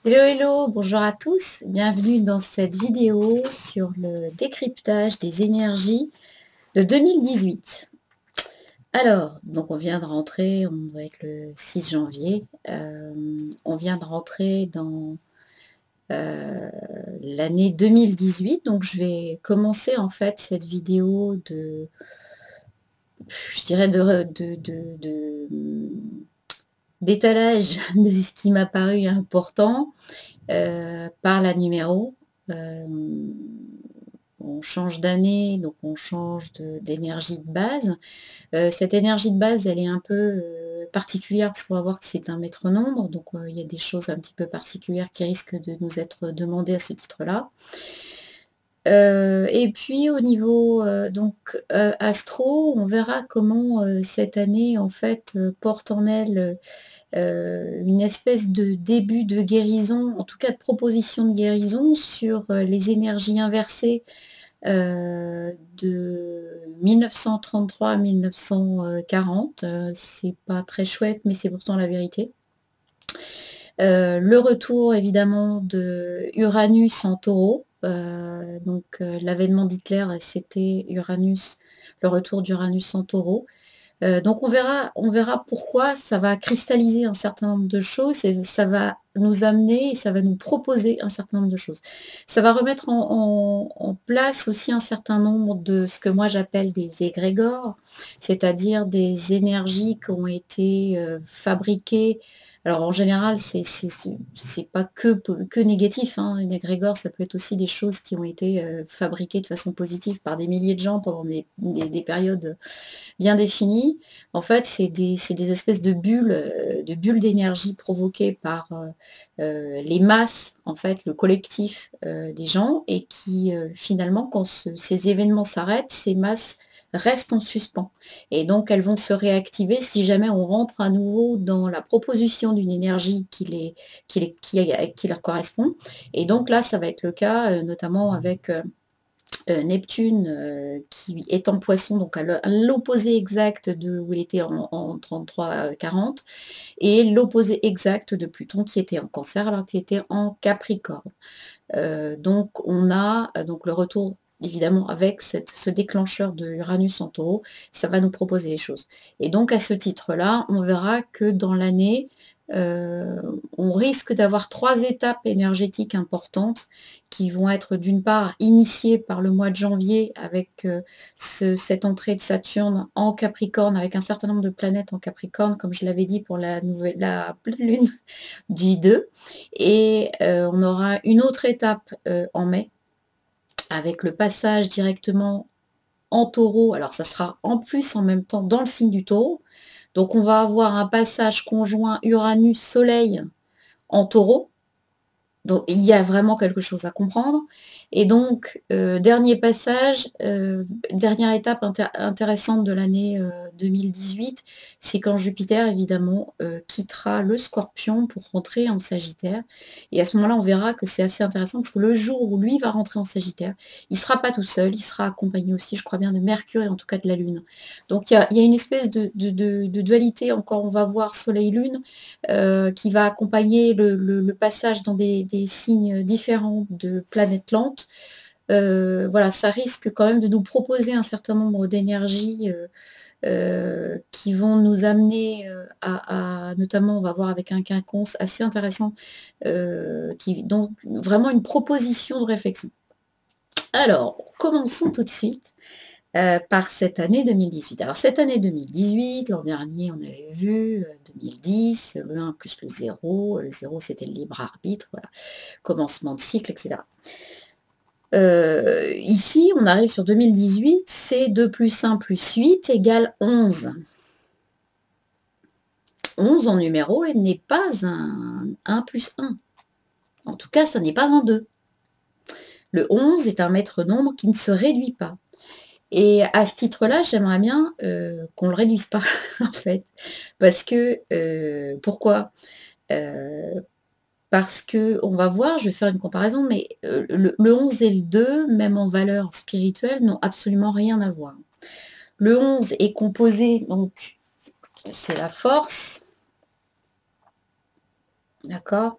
Hello, hello, bonjour à tous, bienvenue dans cette vidéo sur le décryptage des énergies de 2018. Alors, donc on vient de rentrer, on doit être le 6 janvier, on vient de rentrer dans l'année 2018, donc je vais commencer en fait cette vidéo je dirais d'étalage de ce qui m'a paru important par la numéro. Euh, on change d'année, donc on change d'énergie de base. Cette énergie de base, elle est un peu particulière parce qu'on va voir que c'est un maître-nombre, donc il y a des choses un petit peu particulières qui risquent de nous être demandées à ce titre-là. Et puis au niveau astro, on verra comment cette année en fait porte en elle une espèce de début de guérison, en tout cas de proposition de guérison sur les énergies inversées de 1933 à 1940. C'est pas très chouette, mais c'est pourtant la vérité. Le retour évidemment de Uranus en taureau. L'avènement d'Hitler, c'était Uranus, le retour d'Uranus en taureau. Donc on verra pourquoi ça va cristalliser un certain nombre de choses et ça va nous amener et ça va nous proposer un certain nombre de choses. Ça va remettre en place aussi un certain nombre de ce que moi j'appelle des égrégores, c'est-à-dire des énergies qui ont été fabriquées. Alors en général, c'est pas que négatif, hein. Une égrégore, ça peut être aussi des choses qui ont été fabriquées de façon positive par des milliers de gens pendant des périodes bien définies. En fait, c'est des espèces de bulles d'énergie provoquées par les masses, en fait, le collectif des gens, et qui finalement, quand ces événements s'arrêtent, ces masses restent en suspens. Et donc, elles vont se réactiver si jamais on rentre à nouveau dans la proposition d'une énergie qui leur correspond. Et donc là, ça va être le cas, notamment avec Neptune qui est en poisson, donc à l'opposé exact de où il était en 33-40, et l'opposé exact de Pluton qui était en Cancer alors qu'il était en Capricorne. Donc on a donc le retour évidemment avec ce déclencheur de Uranus en taureau, ça va nous proposer des choses. Et donc à ce titre-là, on verra que dans l'année, on risque d'avoir 3 étapes énergétiques importantes qui vont être d'une part initiées par le mois de janvier avec cette entrée de Saturne en Capricorne, avec un certain nombre de planètes en Capricorne, comme je l'avais dit pour la pleine lune du 2. Et on aura une autre étape en mai, avec le passage directement en taureau. Alors ça sera en plus en même temps dans le signe du taureau. Donc on va avoir un passage conjoint Uranus-Soleil en taureau. Donc il y a vraiment quelque chose à comprendre. Et donc, dernier passage, dernière étape intéressante de l'année 2018, c'est quand Jupiter, évidemment, quittera le Scorpion pour rentrer en Sagittaire. Et à ce moment-là, on verra que c'est assez intéressant parce que le jour où lui va rentrer en Sagittaire, il ne sera pas tout seul, il sera accompagné aussi, je crois bien, de Mercure et en tout cas de la Lune. Donc il y a une espèce de dualité, encore on va voir Soleil-Lune, qui va accompagner le passage dans des signes différents de planètes lentes. Voilà, ça risque quand même de nous proposer un certain nombre d'énergies qui vont nous amener notamment, on va voir avec un quinconce assez intéressant, donc vraiment une proposition de réflexion. Alors, commençons tout de suite par cette année 2018. Alors cette année 2018, l'an dernier on avait vu 2010, le 1 plus le 0 c'était le libre arbitre, voilà, commencement de cycle, etc. Ici on arrive sur 2018, c'est 2 plus 1 plus 8 égale 11. 11 en numéro, elle n'est pas un 1 plus 1. En tout cas, ça n'est pas un 2. Le 11 est un maître nombre qui ne se réduit pas. Et à ce titre-là, j'aimerais bien qu'on ne le réduise pas, en fait. Parce que, pourquoi Parce que, on va voir, je vais faire une comparaison, mais le 11 et le 2, même en valeur spirituelle, n'ont absolument rien à voir. Le 11 est composé, donc, c'est la force, d'accord,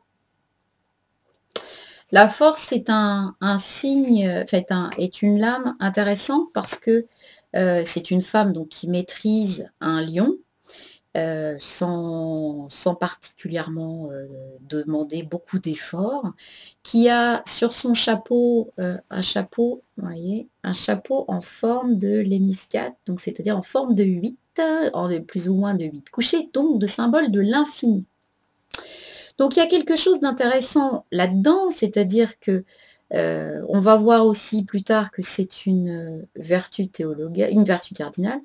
La force est un signe, est une lame intéressante parce que c'est une femme donc qui maîtrise un lion, sans particulièrement demander beaucoup d'efforts, qui a sur son chapeau un chapeau, vous voyez, un chapeau en forme de léniscate, donc c'est-à-dire en forme de 8, plus ou moins de 8 couchés, donc de symbole de l'infini. Donc il y a quelque chose d'intéressant là-dedans, c'est-à-dire que on va voir aussi plus tard que c'est une vertu théologale, une vertu cardinale,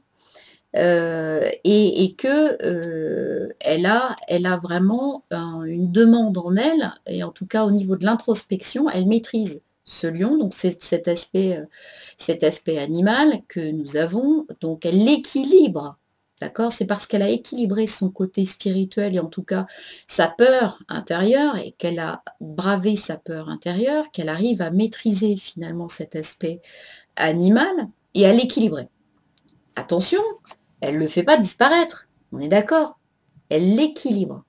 et que elle a vraiment une demande en elle, et en tout cas au niveau de l'introspection, elle maîtrise ce lion, donc c'est cet aspect animal que nous avons, donc elle l'équilibre. D'accord? C'est parce qu'elle a équilibré son côté spirituel et en tout cas sa peur intérieure et qu'elle a bravé sa peur intérieure, qu'elle arrive à maîtriser finalement cet aspect animal et à l'équilibrer. Attention, elle ne le fait pas disparaître, on est d'accord? Elle l'équilibre.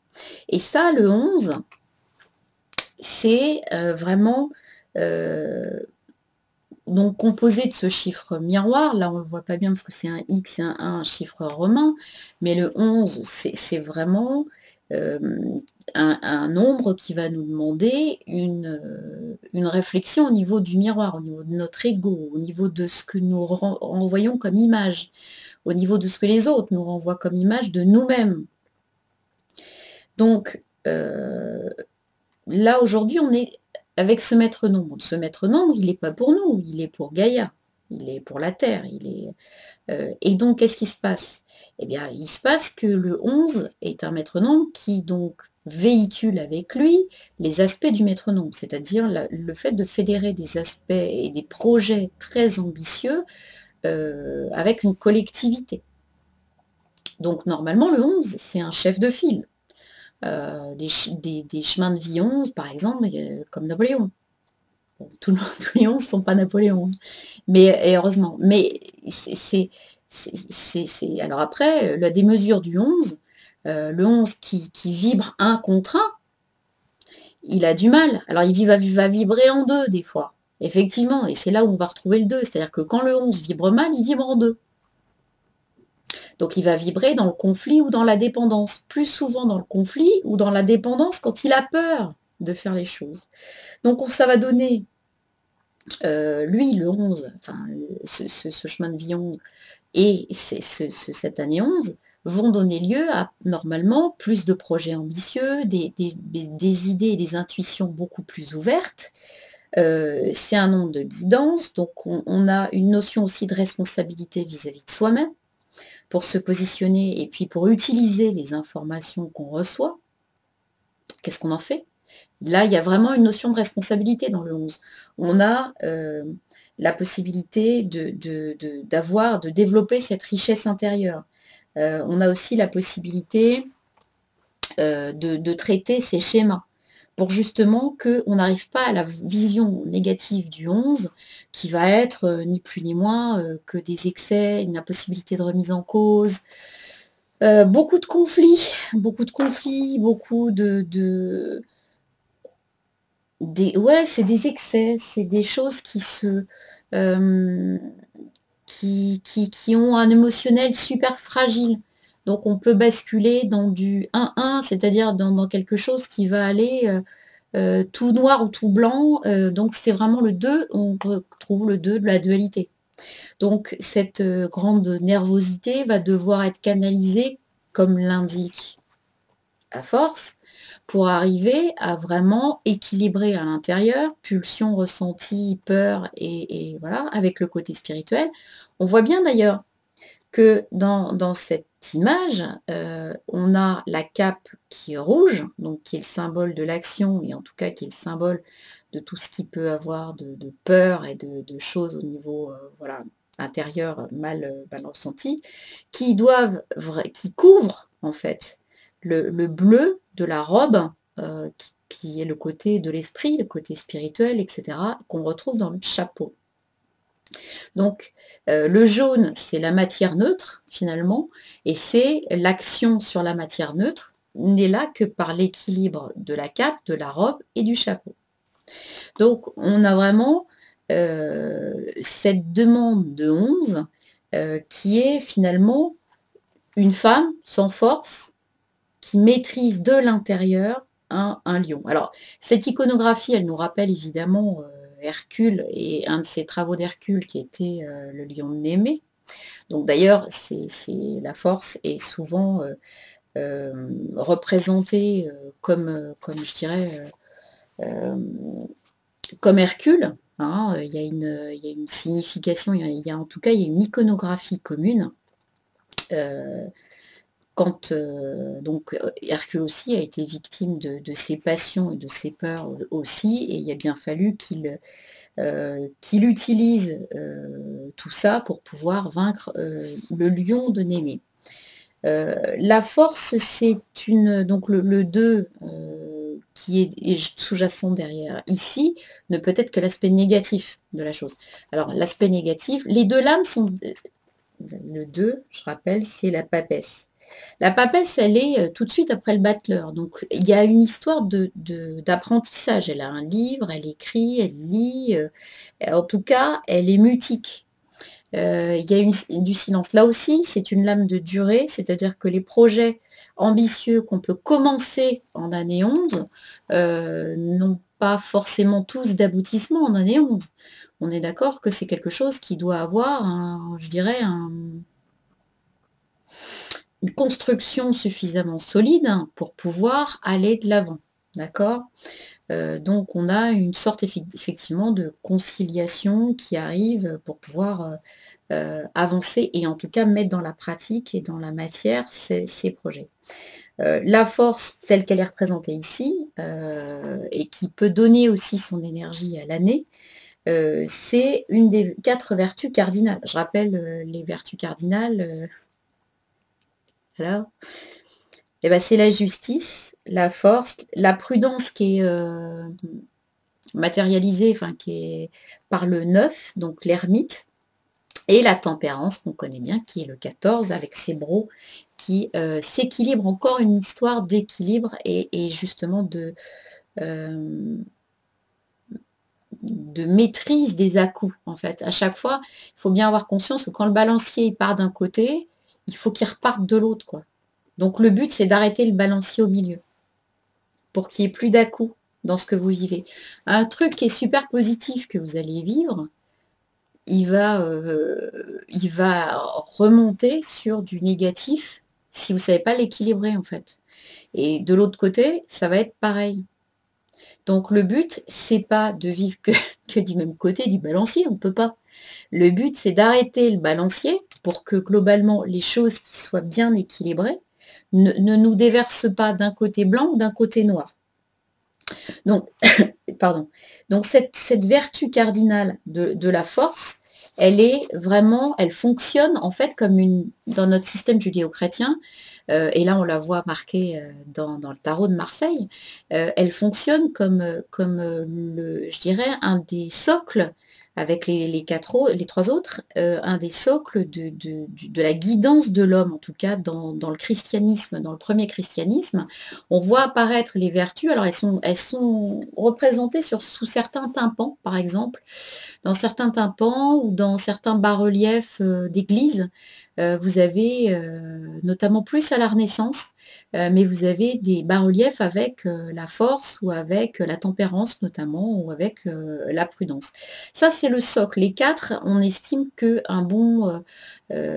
Et ça, le 11, c'est vraiment donc composé de ce chiffre miroir. Là, on ne le voit pas bien parce que c'est un X et un chiffre romain, mais le 11, c'est vraiment un nombre qui va nous demander une réflexion au niveau du miroir, au niveau de notre ego, au niveau de ce que nous renvoyons comme image, au niveau de ce que les autres nous renvoient comme image de nous-mêmes. Donc, là, aujourd'hui, on est avec ce maître nombre. Ce maître nombre, il n'est pas pour nous, il est pour Gaïa, il est pour la Terre. Et donc, qu'est-ce qui se passe? Eh bien, il se passe que le 11 est un maître nombre qui donc véhicule avec lui les aspects du maître nombre, c'est-à-dire le fait de fédérer des aspects et des projets très ambitieux avec une collectivité. Donc, normalement, le 11, c'est un chef de file. Des chemins de vie 11, par exemple, comme Napoléon. Bon, tous les 11 ne sont pas Napoléon, hein. Mais et heureusement. Mais alors après, la démesure du 11, le 11 qui vibre un contre un, il a du mal. Alors il va vibrer en deux des fois, effectivement, et c'est là où on va retrouver le 2. C'est-à-dire que quand le 11 vibre mal, il vibre en deux. Donc il va vibrer dans le conflit ou dans la dépendance, plus souvent dans le conflit ou dans la dépendance quand il a peur de faire les choses. Donc ça va donner, lui, le 11, enfin ce chemin de vie 11, et cette année 11 vont donner lieu à, normalement, plus de projets ambitieux, des idées et des intuitions beaucoup plus ouvertes. C'est un nombre de guidance, donc on a une notion aussi de responsabilité vis-à-vis de soi-même, pour se positionner et puis pour utiliser les informations qu'on reçoit. Qu'est-ce qu'on en fait? Là, il y a vraiment une notion de responsabilité dans le 11. On a la possibilité de développer cette richesse intérieure. On a aussi la possibilité de traiter ces schémas pour justement qu'on n'arrive pas à la vision négative du 11 qui va être ni plus ni moins que des excès, une impossibilité de remise en cause, beaucoup de conflits, beaucoup ouais, c'est des excès, c'est des choses qui ont un émotionnel super fragile. Donc on peut basculer dans du 1-1, c'est-à-dire dans quelque chose qui va aller tout noir ou tout blanc. Donc c'est vraiment le 2, on retrouve le 2 de la dualité. Donc cette grande nervosité va devoir être canalisée, comme l'indique la force, pour arriver à vraiment équilibrer à l'intérieur, pulsion, ressenti, peur, et voilà, avec le côté spirituel. On voit bien d'ailleurs que dans cette image, on a la cape qui est rouge, donc qui est le symbole de l'action, et en tout cas qui est le symbole de tout ce qui peut avoir de peur et de choses au niveau voilà, intérieur mal ressenti, qui couvrent en fait le bleu de la robe, qui est le côté de l'esprit, le côté spirituel, etc., qu'on retrouve dans le chapeau. Donc, le jaune, c'est la matière neutre, finalement, et c'est l'action sur la matière neutre, n'est là que par l'équilibre de la cape, de la robe et du chapeau. Donc on a vraiment, cette demande de 11 qui est finalement une femme sans force, qui maîtrise de l'intérieur un lion. Alors cette iconographie, elle nous rappelle évidemment, Hercule et un de ses travaux d'Hercule qui était, le lion de Némée. Donc d'ailleurs, c'est la force est souvent, représentée, comme je dirais, comme Hercule, hein, il y a une signification, il y a en tout cas, il y a une iconographie commune. Heu, Quand, donc Hercule aussi a été victime de ses passions et de ses peurs, aussi, et il a bien fallu qu'il utilise, tout ça pour pouvoir vaincre, le lion de Némée. La force, c'est une donc le 2, qui est sous-jacent derrière ici, ne peut être que l'aspect négatif de la chose. Alors l'aspect négatif, les 2 lames sont le 2, je rappelle, c'est la papesse. La papesse, elle est, tout de suite après le battleur, donc il y a une histoire d'apprentissage. Elle a un livre, elle écrit, elle lit, en tout cas, elle est mutique. Il y a du silence. Là aussi, c'est une lame de durée, c'est-à-dire que les projets ambitieux qu'on peut commencer en année 11 n'ont pas forcément tous d'aboutissement en année 11. On est d'accord que c'est quelque chose qui doit avoir je dirais une construction suffisamment solide pour pouvoir aller de l'avant. D'accord? Donc on a une sorte effectivement de conciliation qui arrive pour pouvoir, avancer et en tout cas mettre dans la pratique et dans la matière ces projets. La force telle qu'elle est représentée ici, et qui peut donner aussi son énergie à l'année, c'est une des 4 vertus cardinales. Je rappelle, les vertus cardinales, alors, et bah, c'est la justice, la force, la prudence qui est, matérialisée, enfin qui est par le 9, donc l'ermite. Et la tempérance qu'on connaît bien, qui est le 14 avec ses bros qui, s'équilibre, encore une histoire d'équilibre et justement de maîtrise des à-coups, en fait. À chaque fois, il faut bien avoir conscience que quand le balancier il part d'un côté, il faut qu'il reparte de l'autre, quoi. Donc le but, c'est d'arrêter le balancier au milieu, pour qu'il y ait plus d'à-coups dans ce que vous vivez. Un truc qui est super positif que vous allez vivre, il va remonter sur du négatif si vous ne savez pas l'équilibrer, en fait. Et de l'autre côté, ça va être pareil. Donc le but, c'est pas de vivre que que du même côté du balancier, on ne peut pas. Le but, c'est d'arrêter le balancier pour que globalement les choses qui soient bien équilibrées ne nous déversent pas d'un côté blanc ou d'un côté noir. Donc pardon. Donc cette vertu cardinale de la force, elle fonctionne en fait comme dans notre système judéo-chrétien, et là on la voit marquée, dans le tarot de Marseille, elle fonctionne je dirais un des socles avec les 3 autres, un des socles de la guidance de l'homme, en tout cas dans le christianisme, dans le premier christianisme. On voit apparaître les vertus, alors elles sont représentées sous certains tympans, par exemple. Dans certains tympans ou dans certains bas-reliefs, d'églises, vous avez, notamment plus à la Renaissance, mais vous avez des bas-reliefs avec, la force ou avec, la tempérance notamment ou avec, la prudence. Ça, c'est le socle. Les 4, on estime qu'un bon,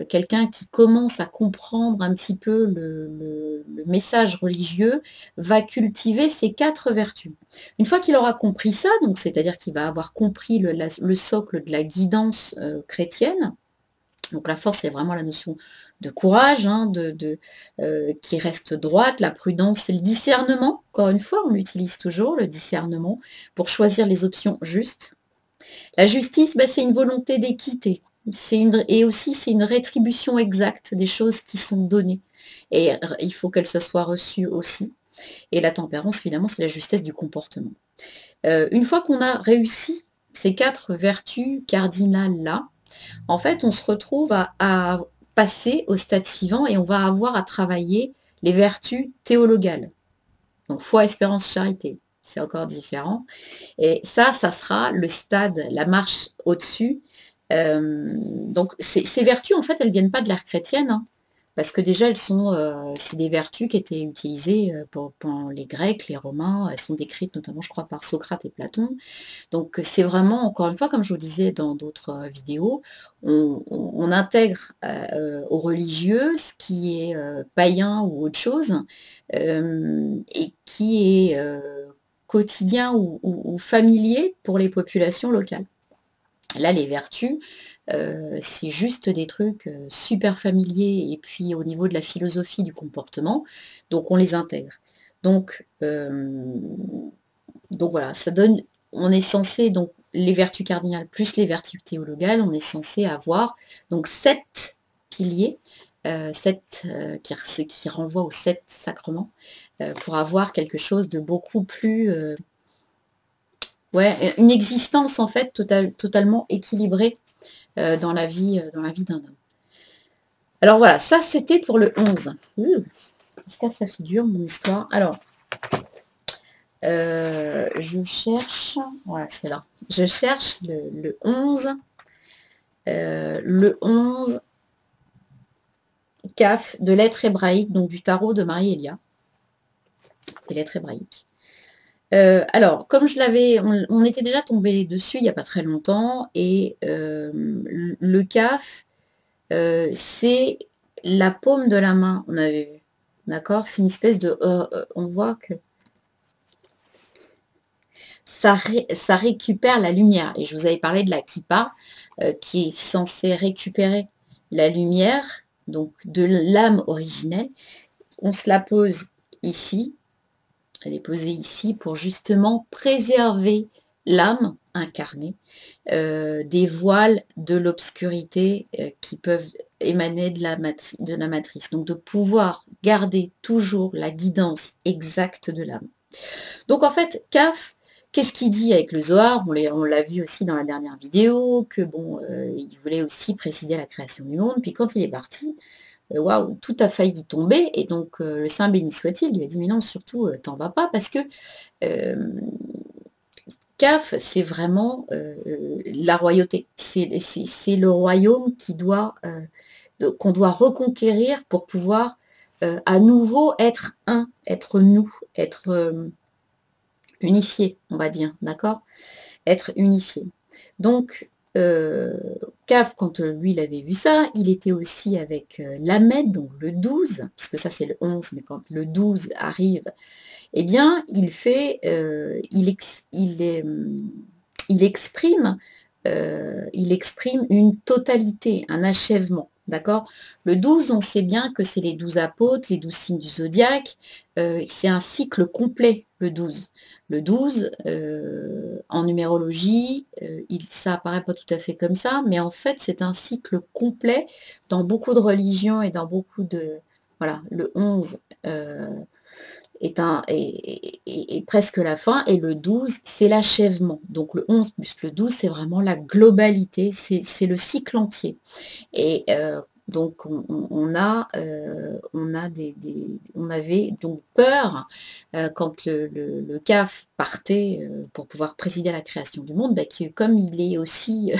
quelqu'un qui commence à comprendre un petit peu le message religieux va cultiver ces 4 vertus. Une fois qu'il aura compris ça, donc c'est-à-dire qu'il va avoir compris le socle de la guidance, chrétienne, donc la force, c'est vraiment la notion de courage, hein, qui reste droite. La prudence, c'est le discernement. Encore une fois, on l'utilise toujours, le discernement, pour choisir les options justes. La justice, bah, c'est une volonté d'équité. Et aussi, c'est une rétribution exacte des choses qui sont données. Et il faut qu'elles se soient reçues aussi. Et la tempérance, évidemment, c'est la justesse du comportement. Une fois qu'on a réussi ces 4 vertus cardinales-là, en fait, on se retrouve à passer au stade suivant et on va avoir à travailler les vertus théologales. Donc foi, espérance, charité. c'est encore différent. Et ça sera le stade, la marche au-dessus. Donc ces vertus, en fait, elles viennent pas de l'ère chrétienne, hein, parce que déjà, c'est des vertus qui étaient utilisées pendant les Grecs, les Romains. Elles sont décrites notamment, je crois, par Socrate et Platon. Donc c'est vraiment, encore une fois, comme je vous disais dans d'autres vidéos, on intègre aux religieux ce qui est païen ou autre chose, et qui est quotidien ou familier pour les populations locales. Là, les vertus, c'est juste des trucs super familiers et puis au niveau de la philosophie du comportement, donc on les intègre. Donc, voilà, ça donne, on est censé, donc les vertus cardinales plus les vertus théologales, on est censé avoir donc 7 piliers, 7 qui renvoient aux 7 sacrements, pour avoir quelque chose de beaucoup plus, ouais, une existence en fait totalement équilibrée dans la vie d'un homme. Alors voilà, ça c'était pour le 11. Il se casse la figure, mon histoire. Alors, je cherche, voilà, c'est là. Je cherche le 11. Le 11 CAF de lettres hébraïques, donc du tarot de Marie-Elia. Des lettres hébraïques. Alors, comme on était déjà tombé dessus il n'y a pas très longtemps, et le CAF, c'est la paume de la main, on avait vu. D'accord? C'est une espèce de... on voit que ça récupère la lumière. Et je vous avais parlé de la kippa, qui est censée récupérer la lumière, donc de l'âme originelle. On se la pose ici. Elle est posée ici pour justement préserver l'âme incarnée des voiles de l'obscurité qui peuvent émaner de la matrice. Donc de pouvoir garder toujours la guidance exacte de l'âme. Donc en fait, CAF, qu'est-ce qu'il dit avec le Zohar? On l'a vu aussi dans la dernière vidéo, que bon, il voulait aussi présider à la création du monde, puis quand il est parti, waouh, tout a failli tomber, et donc le Saint béni soit-il lui a dit, mais non, surtout, t'en vas pas, parce que CAF, c'est vraiment la royauté, c'est le royaume qu'on doit reconquérir pour pouvoir à nouveau être un, être nous, être unifié, on va dire, d'accord? Être unifié. Donc, CAF, quand lui, il avait vu ça, il était aussi avec Lamed, donc le 12, puisque ça c'est le 11, mais quand le 12 arrive, eh bien, il exprime une totalité, un achèvement. D'accord? Le 12, on sait bien que c'est les 12 apôtres, les 12 signes du zodiaque. C'est un cycle complet, le 12. Le 12, en numérologie, ça apparaît pas tout à fait comme ça, mais en fait, c'est un cycle complet dans beaucoup de religions et dans beaucoup de... Voilà, le 11 est presque la fin, et le 12, c'est l'achèvement. Donc le 11 plus le 12, c'est vraiment la globalité, c'est le cycle entier. Et donc on avait donc peur quand le CAF partait pour pouvoir présider à la création du monde, que comme il est aussi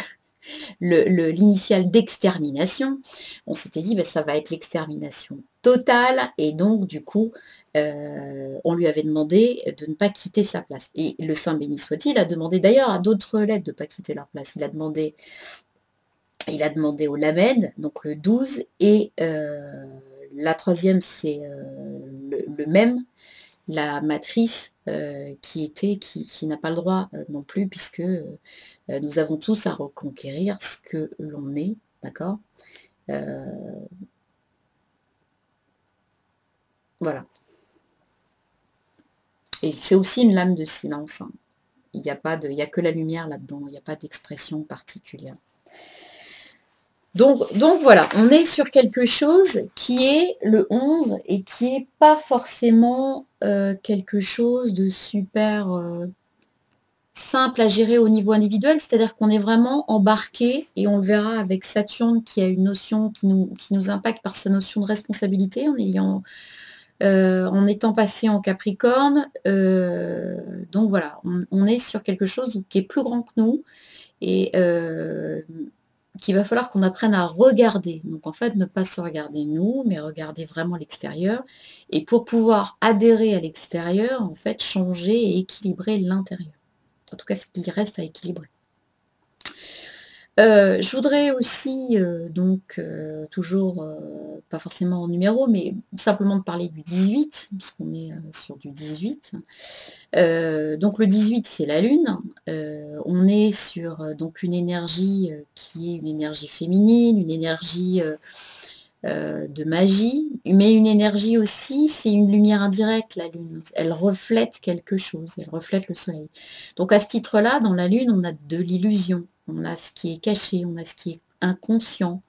l'initiale d'extermination, on s'était dit ça va être l'extermination totale, et donc du coup on lui avait demandé de ne pas quitter sa place. Et le Saint béni soit-il a demandé d'ailleurs à d'autres lettres de ne pas quitter leur place. Il a demandé au Lamed, donc le 12, et la troisième c'est le même, la matrice qui n'a pas le droit non plus, puisque nous avons tous à reconquérir ce que l'on est, d'accord? Voilà. Et c'est aussi une lame de silence, hein. Il n'y a que la lumière là-dedans, il n'y a pas d'expression particulière. Donc voilà, on est sur quelque chose qui est le 11 et qui n'est pas forcément quelque chose de super simple à gérer au niveau individuel, c'est-à-dire qu'on est vraiment embarqué, et on le verra avec Saturne qui a une notion qui nous impacte par sa notion de responsabilité, en ayant en étant passé en Capricorne. Donc voilà, on est sur quelque chose qui est plus grand que nous et qu'il va falloir qu'on apprenne à regarder. Donc en fait, ne pas se regarder nous, mais regarder vraiment l'extérieur. Et pour pouvoir adhérer à l'extérieur, en fait, changer et équilibrer l'intérieur. En tout cas, ce qui reste à équilibrer. Je voudrais aussi, donc, toujours, pas forcément en numéro, mais simplement de parler du 18, puisqu'on est sur du 18. Donc le 18, c'est la Lune. On est sur donc une énergie qui est une énergie féminine, une énergie de magie, mais une énergie aussi, c'est une lumière indirecte, la Lune. Elle reflète quelque chose, elle reflète le Soleil. Donc à ce titre-là, dans la Lune, on a de l'illusion, on a ce qui est caché, on a ce qui est inconscient.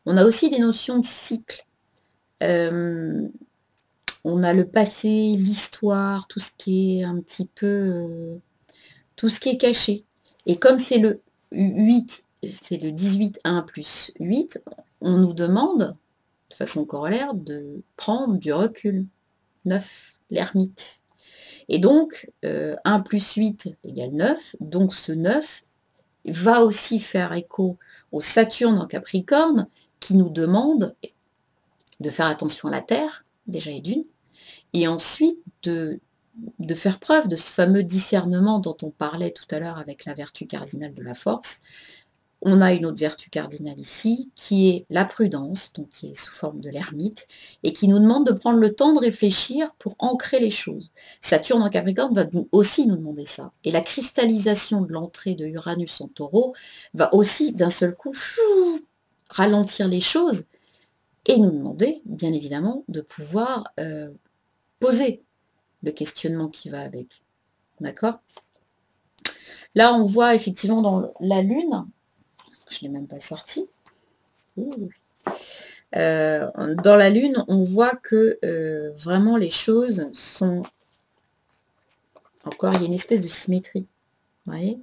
On a aussi des notions de cycle. On a le passé, l'histoire, tout ce qui est un petit peu, tout ce qui est caché. Et comme c'est le 8, c'est le 18, 1 plus 8, on nous demande de façon corollaire, de prendre du recul. 9, l'ermite. Et donc, 1 plus 8 égale 9, donc ce 9 va aussi faire écho au Saturne en Capricorne, qui nous demande de faire attention à la Terre, déjà et d'une, et ensuite de faire preuve de ce fameux discernement dont on parlait tout à l'heure avec la vertu cardinale de la force. On a une autre vertu cardinale ici, qui est la prudence, donc qui est sous forme de l'ermite, et qui nous demande de prendre le temps de réfléchir pour ancrer les choses. Saturne en Capricorne va aussi nous demander ça. Et la cristallisation de l'entrée de Uranus en Taureau va aussi, d'un seul coup, ralentir les choses et nous demander, bien évidemment, de pouvoir poser le questionnement qui va avec. D'accord? Là, on voit effectivement dans la Lune, je ne l'ai même pas sorti. Dans la Lune, on voit que vraiment les choses sont... Encore, il y a une espèce de symétrie. Vous voyez?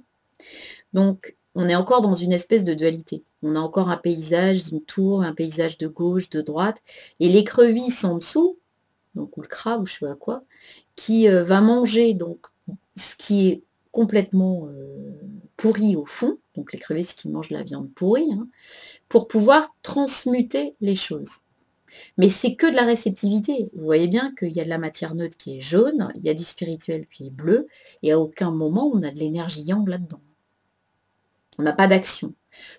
Donc, on est encore dans une espèce de dualité. On a encore un paysage d'une tour, un paysage de gauche, de droite, et l'écrevisse en dessous, donc, ou le crabe, ou je sais pas quoi, qui va manger donc ce qui est complètement pourri au fond, donc l'écrevisse qui mange la viande pourrie, hein, pour pouvoir transmuter les choses. Mais c'est que de la réceptivité. Vous voyez bien qu'il y a de la matière neutre qui est jaune, il y a du spirituel qui est bleu, et à aucun moment on a de l'énergie yang là-dedans. On n'a pas d'action.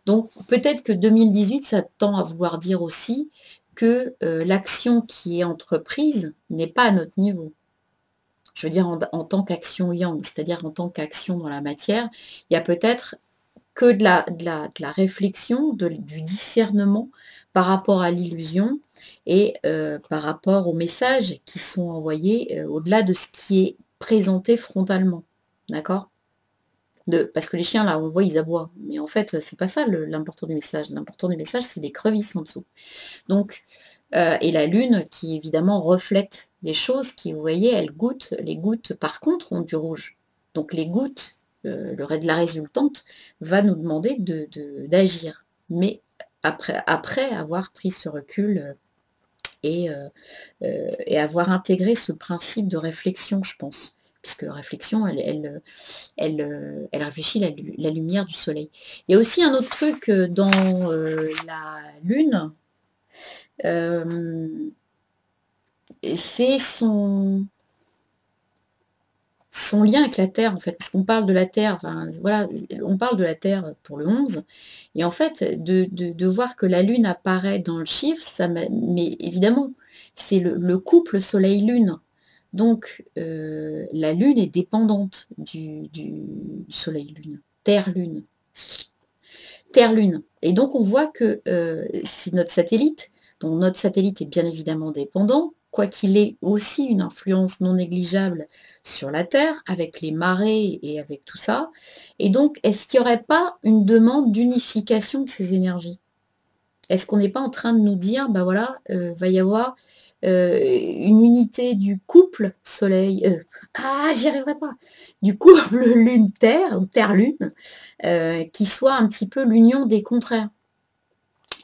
Donc peut-être que 2018, ça tend à vouloir dire aussi que l'action qui est entreprise n'est pas à notre niveau. Je veux dire en tant qu'action yang, c'est-à-dire en tant qu'action dans la matière, il y a peut-être que de la réflexion, du discernement par rapport à l'illusion et par rapport aux messages qui sont envoyés au-delà de ce qui est présenté frontalement. D'accord? Parce que les chiens, là, on voit, ils aboient. Mais en fait, c'est pas ça l'important du message. L'important du message, c'est les crevisses en dessous. Donc, et la lune qui évidemment reflète des choses qui, vous voyez, elle goûte. Les gouttes, par contre, ont du rouge. Donc les gouttes, la résultante, va nous demander d'agir. Mais après avoir pris ce recul et avoir intégré ce principe de réflexion, je pense. Puisque la réflexion, elle réfléchit la lumière du soleil. Il y a aussi un autre truc dans la lune, c'est son lien avec la Terre, en fait, parce qu'on parle de la Terre, enfin, voilà, on parle de la Terre pour le 11, et en fait, de voir que la Lune apparaît dans le chiffre, mais évidemment, c'est le couple Soleil-Lune. Donc, la Lune est dépendante du Soleil-Lune, Terre-Lune. Terre-Lune. Et donc, on voit que si notre satellite, dont notre satellite est bien évidemment dépendant, quoiqu'il ait aussi une influence non négligeable sur la Terre, avec les marées et avec tout ça. Et donc, est-ce qu'il n'y aurait pas une demande d'unification de ces énergies? Est-ce qu'on n'est pas en train de nous dire, ben voilà, va y avoir une unité du couple Soleil, j'y arriverai pas, du couple Lune-Terre, ou Terre-Lune, qui soit un petit peu l'union des contraires,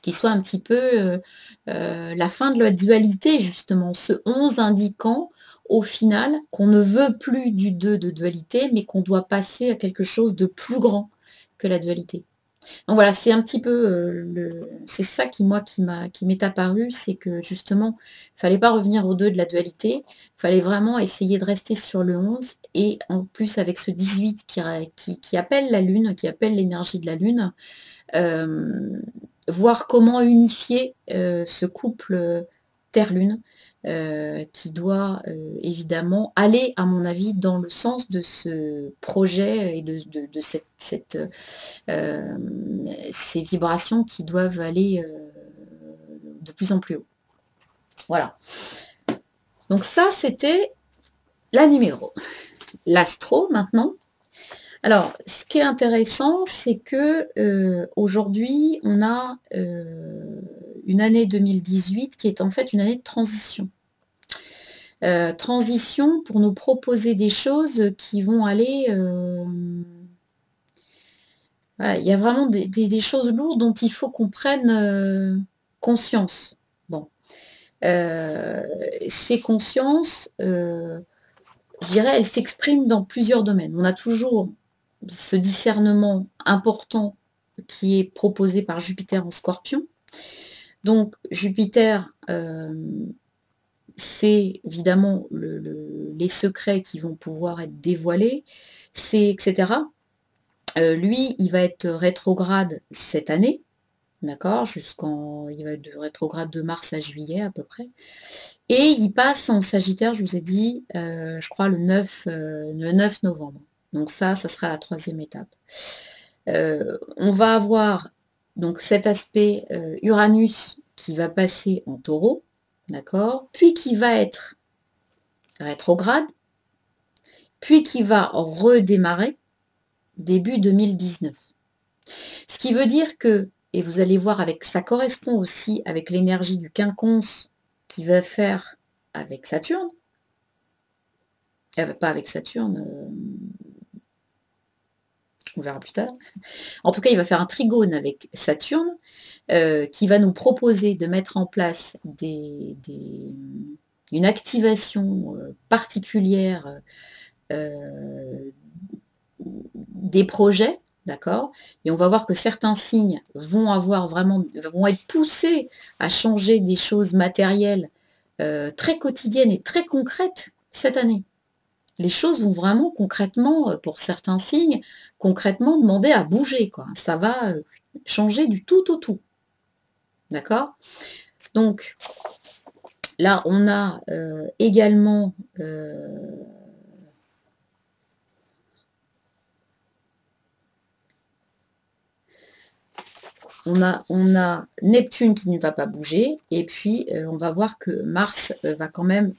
qui soit un petit peu la fin de la dualité, justement. Ce 11 indiquant, au final, qu'on ne veut plus du 2 de dualité, mais qu'on doit passer à quelque chose de plus grand que la dualité. Donc voilà, c'est un petit peu, c'est ça qui moi qui m'est apparu, c'est que justement, il fallait pas revenir aux 2 de la dualité, il fallait vraiment essayer de rester sur le 11 et en plus avec ce 18 qui appelle la lune, qui appelle l'énergie de la lune, voir comment unifier, ce couple, Terre-Lune, qui doit, évidemment aller, à mon avis, dans le sens de ce projet et de ces vibrations qui doivent aller, de plus en plus haut. Voilà. Donc ça, c'était la numéro. L'astro, maintenant. Alors, ce qui est intéressant, c'est que, aujourd'hui, on a, une année 2018 qui est en fait une année de transition. Transition pour nous proposer des choses qui vont aller, voilà, il y a vraiment des choses lourdes dont il faut qu'on prenne, conscience. Bon, ces consciences, je dirais, elles s'expriment dans plusieurs domaines. On a toujours ce discernement important qui est proposé par Jupiter en Scorpion. Donc Jupiter, c'est évidemment les secrets qui vont pouvoir être dévoilés, c'est etc. Lui, il va être rétrograde cette année, d'accord? Il va être de rétrograde de mars à juillet à peu près. Et il passe en Sagittaire, je vous ai dit, je crois le 9 novembre. Donc ça sera la 3e étape. On va avoir donc cet aspect Uranus qui va passer en Taureau, d'accord? Puis qui va être rétrograde, puis qui va redémarrer début 2019. Ce qui veut dire que, et vous allez voir avec, ça correspond aussi avec l'énergie du quinconce qui va faire avec Saturne, pas avec Saturne, on verra plus tard. En tout cas, il va faire un trigone avec Saturne, qui va nous proposer de mettre en place une activation particulière des projets, d'accord? Et on va voir que certains signes vont être poussés à changer des choses matérielles très quotidiennes et très concrètes cette année. Les choses vont vraiment concrètement, pour certains signes, concrètement demander à bouger, quoi. Ça va changer du tout au tout. D'accord? Donc, là, on a également on a Neptune qui ne va pas bouger, et puis on va voir que Mars va quand même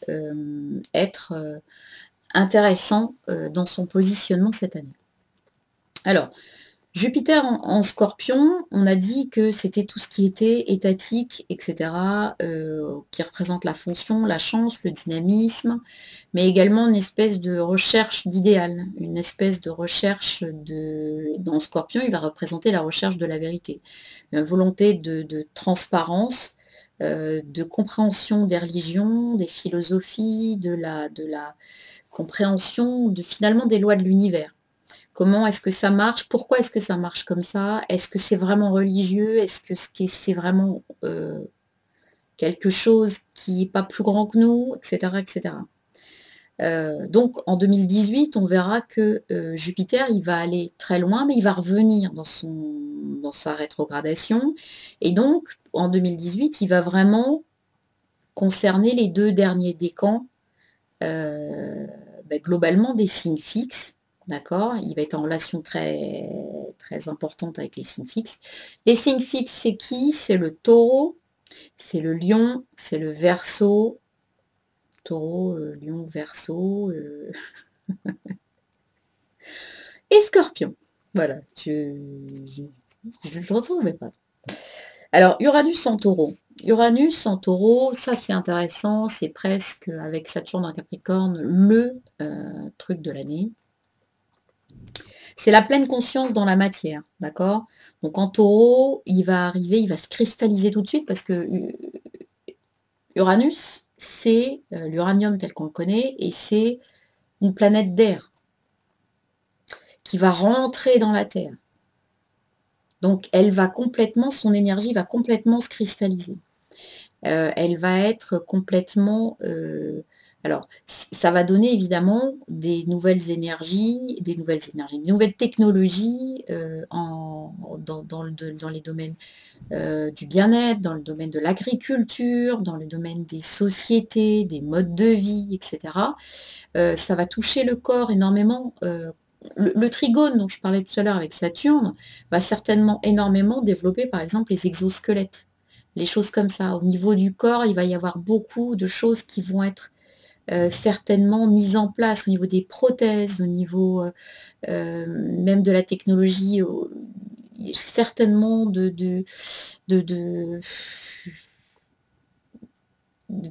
être intéressant dans son positionnement cette année. Alors, Jupiter en Scorpion, on a dit que c'était tout ce qui était étatique, etc., qui représente la fonction, la chance, le dynamisme, mais également une espèce de recherche d'idéal, une espèce de recherche dans Scorpion, il va représenter la recherche de la vérité, une volonté de transparence, de compréhension des religions, des philosophies, de la compréhension finalement des lois de l'univers. Comment est-ce que ça marche? Pourquoi est-ce que ça marche comme ça? Est-ce que c'est vraiment religieux? Est-ce que c'est vraiment quelque chose qui n'est pas plus grand que nous? Etc. etc. Donc en 2018, on verra que Jupiter, il va aller très loin, mais il va revenir dans sa rétrogradation. Et donc, en 2018, il va vraiment concerner les 2 derniers décans, globalement des signes fixes. D'accord? Il va être en relation très, très importante avec les signes fixes. Les signes fixes, c'est qui? C'est le Taureau, c'est le Lion, c'est le Verseau. Taureau, Lion, Verseau et Scorpion. Voilà, je ne retrouvais pas. Alors, Uranus en Taureau. Uranus en Taureau, ça c'est intéressant, c'est presque, avec Saturne en Capricorne, le truc de l'année. C'est la pleine conscience dans la matière, d'accord? Donc en taureau, il va arriver, il va se cristalliser tout de suite parce que Uranus, c'est l'uranium tel qu'on le connaît et c'est une planète d'air qui va rentrer dans la Terre. Donc elle va complètement, son énergie va complètement se cristalliser. Elle va être complètement... alors, ça va donner évidemment des nouvelles énergies, des nouvelles technologies dans les domaines du bien-être, dans le domaine de l'agriculture, dans le domaine des sociétés, des modes de vie, etc. Ça va toucher le corps énormément. Le trigone dont je parlais tout à l'heure avec Saturne va certainement énormément développer par exemple les exosquelettes, les choses comme ça. Au niveau du corps, il va y avoir beaucoup de choses qui vont être certainement mises en place au niveau des prothèses, au niveau même de la technologie, certainement de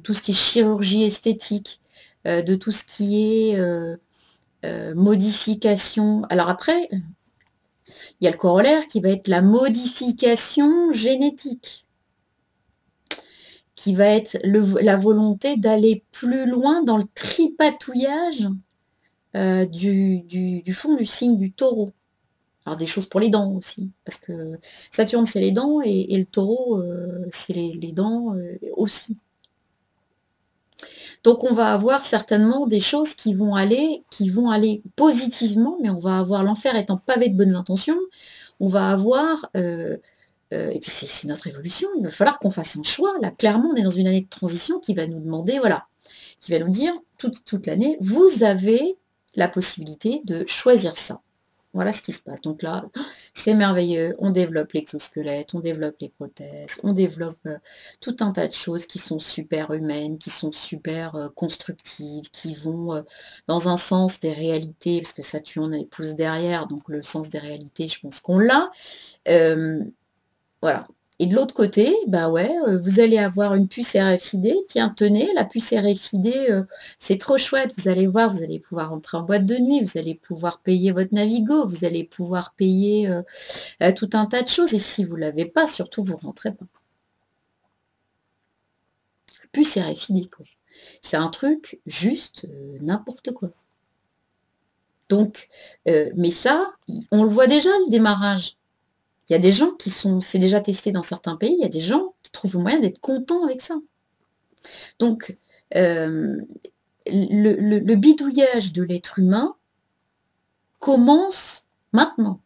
tout ce qui est chirurgie esthétique, de tout ce qui est modification. Alors après, il y a le corollaire qui va être la modification génétique, qui va être la volonté d'aller plus loin dans le tripatouillage du fond du signe du taureau. Alors des choses pour les dents aussi, parce que Saturne c'est les dents et le taureau c'est les dents aussi. Donc on va avoir certainement des choses qui vont aller positivement, mais on va avoir l'enfer étant pavé de bonnes intentions, on va avoir, et puis c'est notre évolution, il va falloir qu'on fasse un choix. Là, clairement, on est dans une année de transition qui va nous demander, voilà, qui va nous dire toute l'année, vous avez la possibilité de choisir ça. Voilà ce qui se passe. Donc là, c'est merveilleux. On développe l'exosquelette, on développe les prothèses, on développe tout un tas de choses qui sont super humaines, qui sont super constructives, qui vont dans un sens des réalités, parce que Saturne épouse derrière, donc le sens des réalités, je pense qu'on l'a. Voilà. Et de l'autre côté, bah ouais, vous allez avoir une puce RFID. Tiens, tenez, la puce RFID, c'est trop chouette. Vous allez voir, vous allez pouvoir entrer en boîte de nuit, vous allez pouvoir payer votre Navigo, vous allez pouvoir payer tout un tas de choses. Et si vous ne l'avez pas, surtout, vous ne rentrez pas. Puce RFID, quoi. C'est un truc juste n'importe quoi. Donc, mais ça, on le voit déjà, le démarrage. Il y a des gens qui sont, c'est déjà testé dans certains pays, il y a des gens qui trouvent le moyen d'être contents avec ça. Donc, le bidouillage de l'être humain commence maintenant.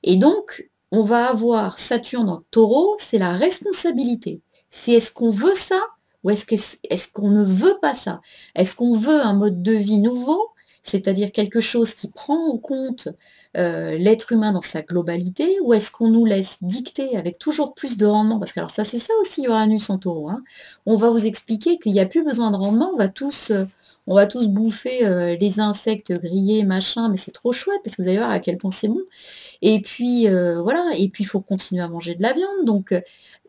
Et donc, on va avoir Saturne en taureau, c'est la responsabilité. C'est est-ce qu'on veut ça ou est-ce qu'on ne veut pas ça? Est-ce qu'on veut un mode de vie nouveau, c'est-à-dire quelque chose qui prend en compte l'être humain dans sa globalité, ou est-ce qu'on nous laisse dicter avec toujours plus de rendement? Parce que alors ça, c'est ça aussi Uranus en taureau, hein. On va vous expliquer qu'il n'y a plus besoin de rendement, on va tous bouffer les insectes grillés, machin, mais c'est trop chouette, parce que vous allez voir à quel point c'est bon. Et puis voilà, et puis il faut continuer à manger de la viande. Donc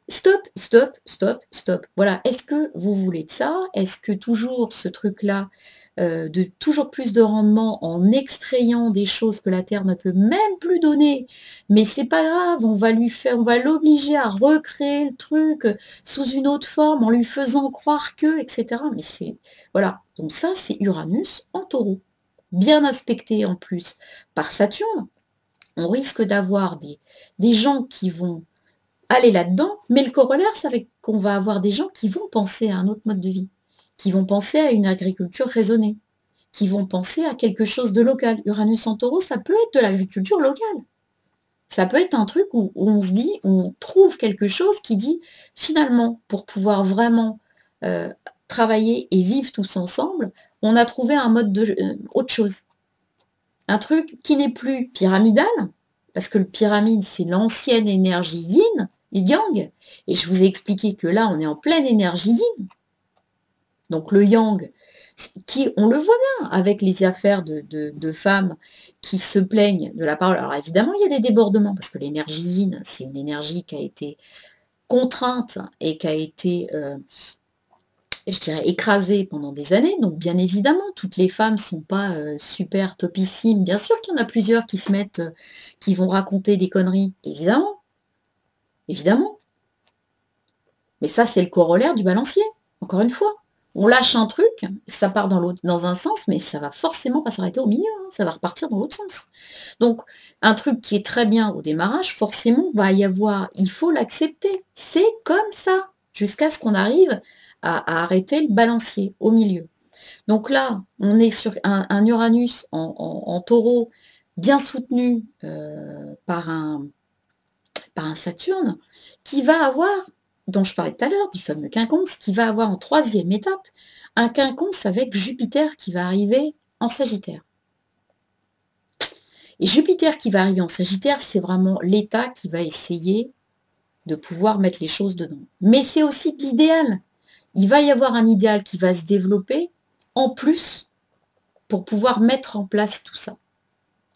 stop, stop, stop, stop. Voilà, est-ce que vous voulez de ça? Est-ce que toujours ce truc-là, de toujours plus de rendement en extrayant des choses que la Terre ne peut même plus donner, mais c'est pas grave, on va l'obliger à recréer le truc sous une autre forme en lui faisant croire que, etc. Mais c'est, voilà, donc ça c'est Uranus en taureau, bien aspecté en plus par Saturne. On risque d'avoir des gens qui vont aller là-dedans, mais le corollaire, c'est qu'on va avoir des gens qui vont penser à un autre mode de vie, qui vont penser à une agriculture raisonnée, qui vont penser à quelque chose de local. Uranus en taureau, ça peut être de l'agriculture locale. Ça peut être un truc où on se dit, on trouve quelque chose qui dit, finalement, pour pouvoir vraiment travailler et vivre tous ensemble, on a trouvé un mode de autre chose. Un truc qui n'est plus pyramidal, parce que le pyramide, c'est l'ancienne énergie yin, yang, et je vous ai expliqué que là, on est en pleine énergie yin. Donc le yang, qui, on le voit bien, avec les affaires de femmes qui se plaignent de la parole. Alors évidemment, il y a des débordements, parce que l'énergie yin, c'est une énergie qui a été contrainte et qui a été je dirais, écrasé pendant des années. Donc bien évidemment, toutes les femmes sont pas, super topissimes. Bien sûr qu'il y en a plusieurs qui se mettent, qui vont raconter des conneries, évidemment, évidemment. Mais ça, c'est le corollaire du balancier, encore une fois. On lâche un truc, ça part dans un sens, mais ça va forcément pas s'arrêter au milieu, hein, ça va repartir dans l'autre sens. Donc un truc qui est très bien au démarrage, forcément, il faut l'accepter. C'est comme ça, jusqu'à ce qu'on arrive à arrêter le balancier au milieu. Donc là, on est sur un Uranus en Taureau, bien soutenu, par un Saturne, qui va avoir, dont je parlais tout à l'heure, du fameux quinconce, qui va avoir en troisième étape, un quinconce avec Jupiter qui va arriver en Sagittaire. Et Jupiter qui va arriver en Sagittaire, c'est vraiment l'état qui va essayer de pouvoir mettre les choses dedans. Mais c'est aussi de l'idéal. Il va y avoir un idéal qui va se développer en plus pour pouvoir mettre en place tout ça.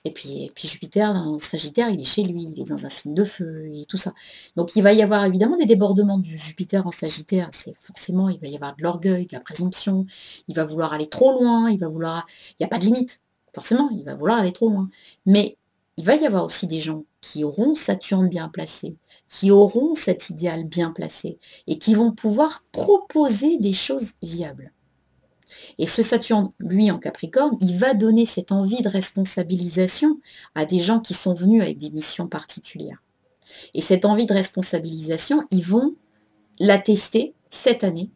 Et puis Jupiter, dans Sagittaire, il est chez lui, il est dans un signe de feu et tout ça. Donc il va y avoir évidemment des débordements du Jupiter en Sagittaire. C'est forcément, il va y avoir de l'orgueil, de la présomption. Il va vouloir aller trop loin, il n'y a pas de limite. Forcément, il va vouloir aller trop loin. Mais il va y avoir aussi des gens qui auront Saturne bien placé, qui auront cet idéal bien placé et qui vont pouvoir proposer des choses viables. Et ce Saturne, lui, en Capricorne, il va donner cette envie de responsabilisation à des gens qui sont venus avec des missions particulières. Et cette envie de responsabilisation, ils vont la tester cette année.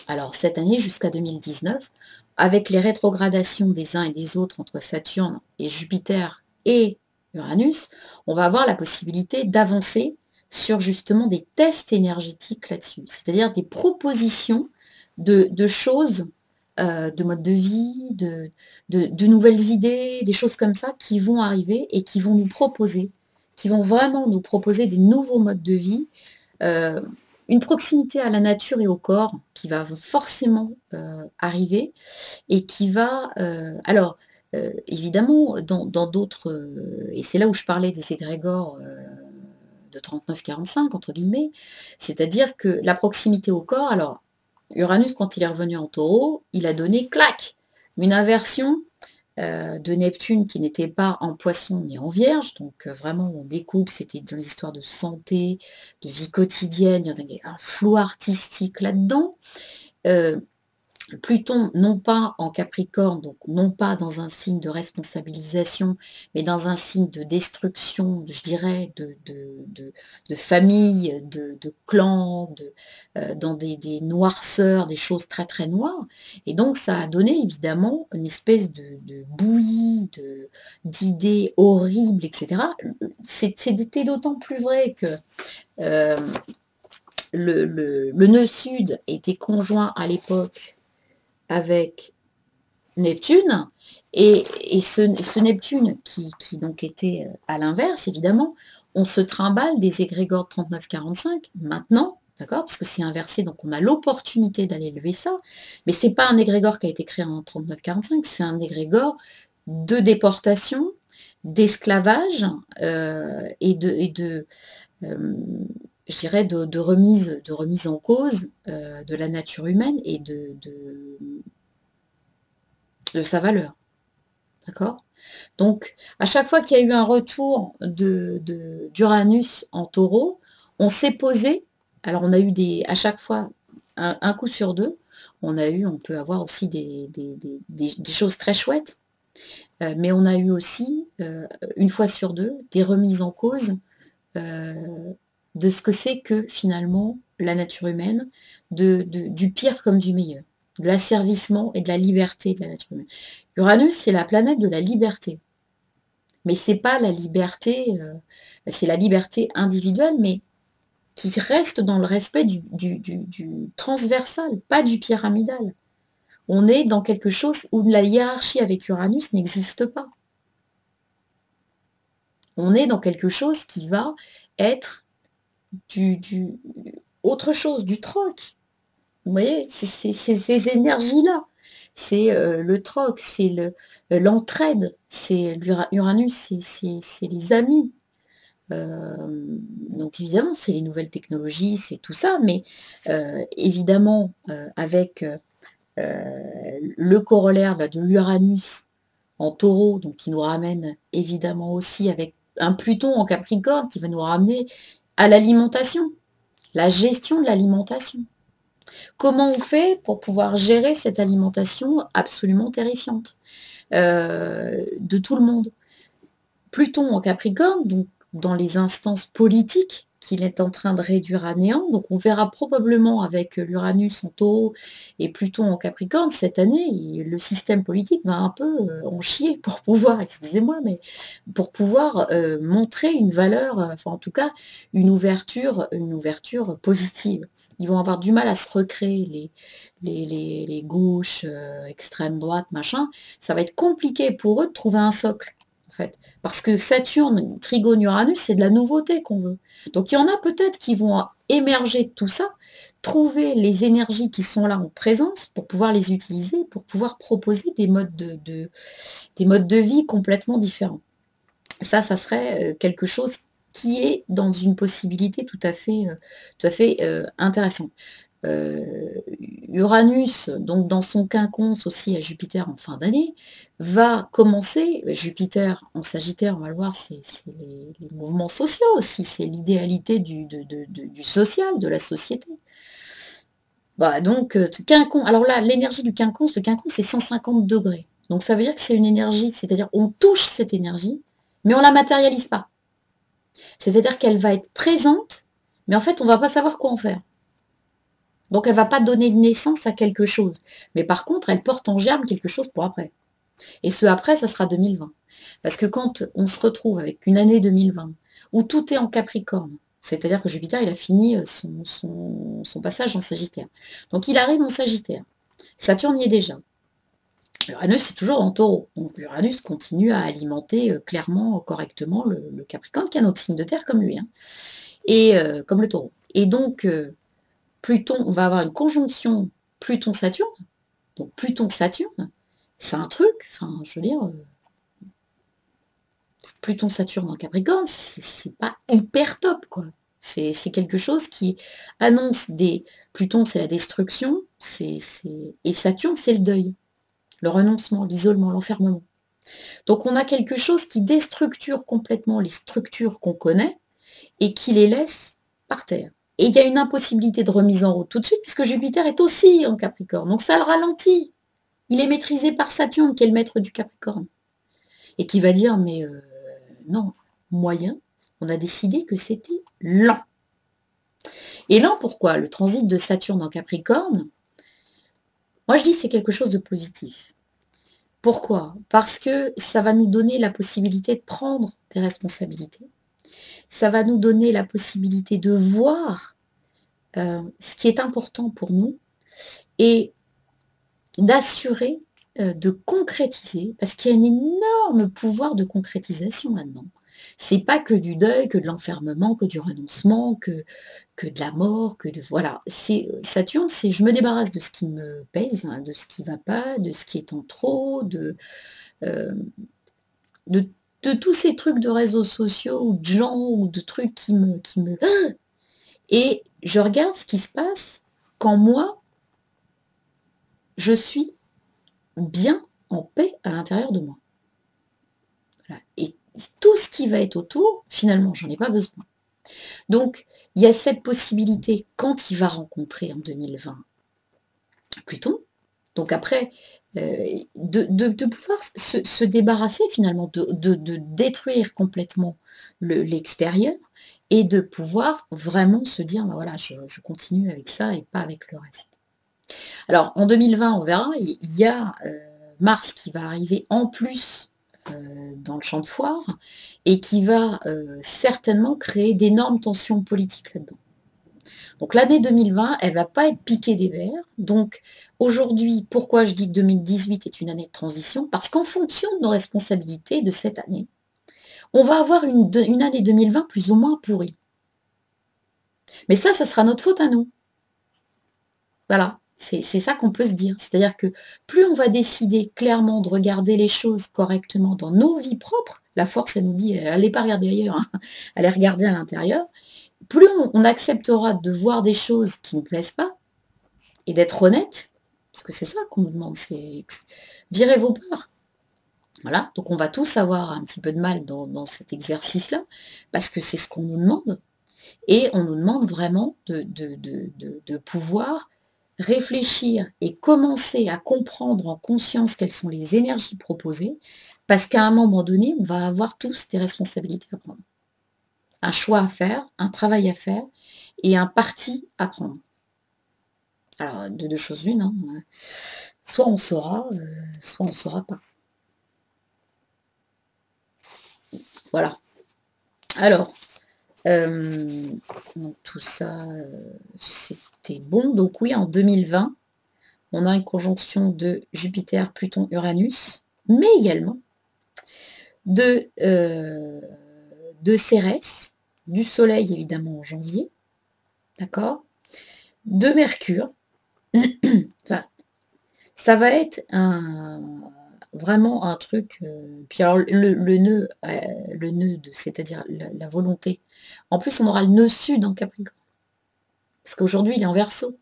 Alors, cette année jusqu'à 2019, avec les rétrogradations des uns et des autres entre Saturne et Jupiter et Uranus, on va avoir la possibilité d'avancer sur justement des tests énergétiques là-dessus, c'est-à-dire des propositions de choses, de mode de vie, de nouvelles idées, des choses comme ça qui vont arriver et qui vont nous proposer, qui vont vraiment nous proposer des nouveaux modes de vie, une proximité à la nature et au corps qui va forcément arriver et qui va... évidemment, dans d'autres... et c'est là où je parlais des égrégores de 39-45, entre guillemets, c'est-à-dire que la proximité au corps, alors Uranus, quand il est revenu en Taureau, il a donné, clac, une inversion de Neptune qui n'était pas en Poisson ni en Vierge, donc vraiment on découpe, c'était dans les histoires de santé, de vie quotidienne, il y en avait un flou artistique là-dedans. Pluton, non pas en Capricorne, donc non pas dans un signe de responsabilisation, mais dans un signe de destruction, je dirais, de famille, de clan, dans des noirceurs, des choses très très noires. Et donc ça a donné évidemment une espèce de bouillie, d'idées horribles, etc. C'était d'autant plus vrai que le nœud sud était conjoint à l'époque avec Neptune, et ce Neptune qui donc était à l'inverse, évidemment, on se trimballe des égrégores 39-45 maintenant, d'accord, parce que c'est inversé, donc on a l'opportunité d'aller lever ça, mais c'est pas un égrégore qui a été créé en 39-45, c'est un égrégore de déportation, d'esclavage je dirais, de remise en cause de la nature humaine et de sa valeur. D'accord? Donc, à chaque fois qu'il y a eu un retour d'Uranus en Taureau, on s'est posé, alors on a eu à chaque fois, un coup sur deux, on peut avoir aussi des choses très chouettes, mais on a eu aussi, une fois sur deux, des remises en cause de ce que c'est que finalement la nature humaine, du pire comme du meilleur, de l'asservissement et de la liberté de la nature humaine. Uranus, c'est la planète de la liberté. Mais c'est pas la liberté, c'est la liberté individuelle, mais qui reste dans le respect du transversal, pas du pyramidal. On est dans quelque chose où la hiérarchie avec Uranus n'existe pas. On est dans quelque chose qui va être autre chose, du troc. Vous voyez, c'est ces énergies-là. C'est le troc, c'est l'entraide, c'est Uranus, c'est les amis. Donc évidemment, c'est les nouvelles technologies, c'est tout ça, mais évidemment, avec le corollaire là, de l'Uranus en taureau, donc qui nous ramène évidemment aussi avec un Pluton en Capricorne qui va nous ramener à l'alimentation, la gestion de l'alimentation. Comment on fait pour pouvoir gérer cette alimentation absolument terrifiante de tout le monde? Pluton en Capricorne, donc dans les instances politiques qu'il est en train de réduire à néant. Donc on verra probablement avec l'Uranus en Taureau et Pluton en Capricorne cette année, le système politique va un peu en chier pour pouvoir, excusez-moi, mais pour pouvoir montrer une valeur, enfin en tout cas une ouverture positive. Ils vont avoir du mal à se recréer, les gauches, extrême droite, machin. Ça va être compliqué pour eux de trouver un socle. En fait. Parce que Saturne, Trigone, Uranus, c'est de la nouveauté qu'on veut. Donc il y en a peut-être qui vont émerger de tout ça, trouver les énergies qui sont là en présence pour pouvoir les utiliser, pour pouvoir proposer des modes des modes de vie complètement différents. Ça serait quelque chose qui est dans une possibilité tout à fait intéressante. Uranus, donc dans son quinconce aussi à Jupiter en fin d'année, va commencer, Jupiter en Sagittaire, on va le voir, c'est les mouvements sociaux aussi, c'est l'idéalité du social, de la société. Bah donc, quinconce, alors là, l'énergie du quinconce, le quinconce c'est 150 degrés. Donc ça veut dire que c'est une énergie, c'est-à-dire on touche cette énergie, mais on ne la matérialise pas. C'est-à-dire qu'elle va être présente, mais en fait on ne va pas savoir quoi en faire. Donc elle ne va pas donner naissance à quelque chose. Mais par contre, elle porte en germe quelque chose pour après. Et ce après, ça sera 2020. Parce que quand on se retrouve avec une année 2020, où tout est en Capricorne, c'est-à-dire que Jupiter, il a fini son passage en Sagittaire. Donc il arrive en Sagittaire. Saturne y est déjà. Uranus, c'est toujours en Taureau. Donc Uranus continue à alimenter clairement, correctement le Capricorne, qui est un autre signe de terre comme lui, hein, et comme le Taureau. Et donc, Pluton, on va avoir une conjonction Pluton-Saturne. Donc Pluton-Saturne, c'est un truc, enfin, je veux dire, Pluton-Saturne en Capricorne, c'est pas hyper top, quoi. C'est quelque chose qui annonce des... Pluton, c'est la destruction, et Saturne, c'est le deuil, le renoncement, l'isolement, l'enfermement. Donc on a quelque chose qui déstructure complètement les structures qu'on connaît et qui les laisse par terre. Et il y a une impossibilité de remise en route tout de suite, puisque Jupiter est aussi en Capricorne. Donc ça le ralentit. Il est maîtrisé par Saturne, qui est le maître du Capricorne. Et qui va dire, mais non, moyen, on a décidé que c'était lent. Et lent, pourquoi? Le transit de Saturne en Capricorne, moi je dis c'est quelque chose de positif. Pourquoi? Parce que ça va nous donner la possibilité de prendre des responsabilités. Ça va nous donner la possibilité de voir ce qui est important pour nous et d'assurer, de concrétiser, parce qu'il y a un énorme pouvoir de concrétisation là-dedans. C'est pas que du deuil, que de l'enfermement, que du renoncement, que de la mort, que de... Voilà, c'est Saturne, c'est je me débarrasse de ce qui me pèse, hein, de ce qui va pas, de ce qui est en trop, euh, de, de tous ces trucs de réseaux sociaux ou de gens ou de trucs qui me... Et je regarde ce qui se passe quand moi, je suis bien en paix à l'intérieur de moi. Voilà. Et tout ce qui va être autour, finalement, j'en ai pas besoin. Donc, il y a cette possibilité, quand il va rencontrer en 2020 Pluton, donc après, de pouvoir se débarrasser finalement, de détruire complètement l'extérieur et de pouvoir vraiment se dire, ben voilà, je continue avec ça et pas avec le reste. Alors, en 2020, on verra, il y a Mars qui va arriver en plus dans le champ de foire et qui va certainement créer d'énormes tensions politiques là-dedans. Donc l'année 2020, elle ne va pas être piquée des verres. Donc aujourd'hui, pourquoi je dis que 2018 est une année de transition? Parce qu'en fonction de nos responsabilités de cette année, on va avoir une année 2020 plus ou moins pourrie. Mais ça sera notre faute à nous. Voilà. C'est ça qu'on peut se dire. C'est-à-dire que plus on va décider clairement de regarder les choses correctement dans nos vies propres, la force, elle nous dit: «Allez pas regarder ailleurs, hein, allez regarder à l'intérieur». Plus on acceptera de voir des choses qui ne nous plaisent pas et d'être honnête, parce que c'est ça qu'on nous demande, c'est virez vos peurs. Voilà, donc on va tous avoir un petit peu de mal dans cet exercice-là, parce que c'est ce qu'on nous demande et on nous demande vraiment de pouvoir réfléchir et commencer à comprendre en conscience quelles sont les énergies proposées, parce qu'à un moment donné, on va avoir tous des responsabilités à prendre. Un choix à faire, un travail à faire et un parti à prendre. Alors, de deux choses l'une, hein, soit on saura, soit on ne saura pas. Voilà. Alors, donc tout ça, c'était bon. Donc oui, en 2020, on a une conjonction de Jupiter, Pluton, Uranus, mais également de Cérès, du Soleil évidemment en janvier, d'accord? De Mercure. Enfin, ça va être vraiment un truc, puis alors le nœud c'est-à-dire la volonté. En plus, on aura le nœud sud en Capricorne, parce qu'aujourd'hui, il est en Verseau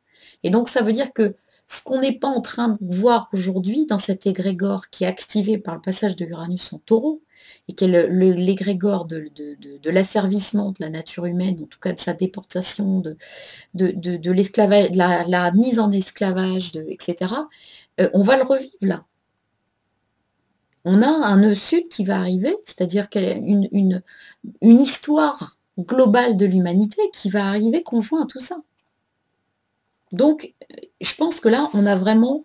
et donc ça veut dire que ce qu'on n'est pas en train de voir aujourd'hui dans cet égrégore qui est activé par le passage de l'Uranus en Taureau et qui est l'égrégore de l'asservissement de la nature humaine, en tout cas de sa déportation, de l'esclavage, de la mise en esclavage, etc., on va le revivre là. On a un nœud sud qui va arriver, c'est-à-dire qu'il y a une histoire globale de l'humanité qui va arriver conjoint à tout ça. Donc, je pense que là, on a vraiment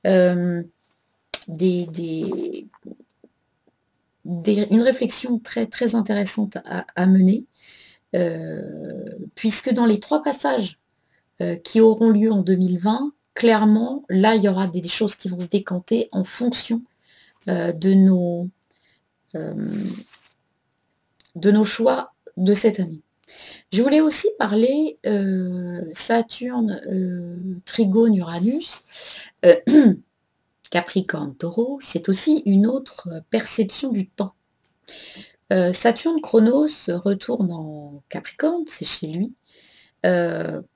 une réflexion très, très intéressante à mener, puisque dans les 3 passages qui auront lieu en 2020, clairement, là, il y aura des choses qui vont se décanter en fonction de nos choix de cette année. Je voulais aussi parler Saturne, Trigone, Uranus, Capricorne, Taureau, c'est aussi une autre perception du temps. Saturne, Chronos, retourne en Capricorne, c'est chez lui,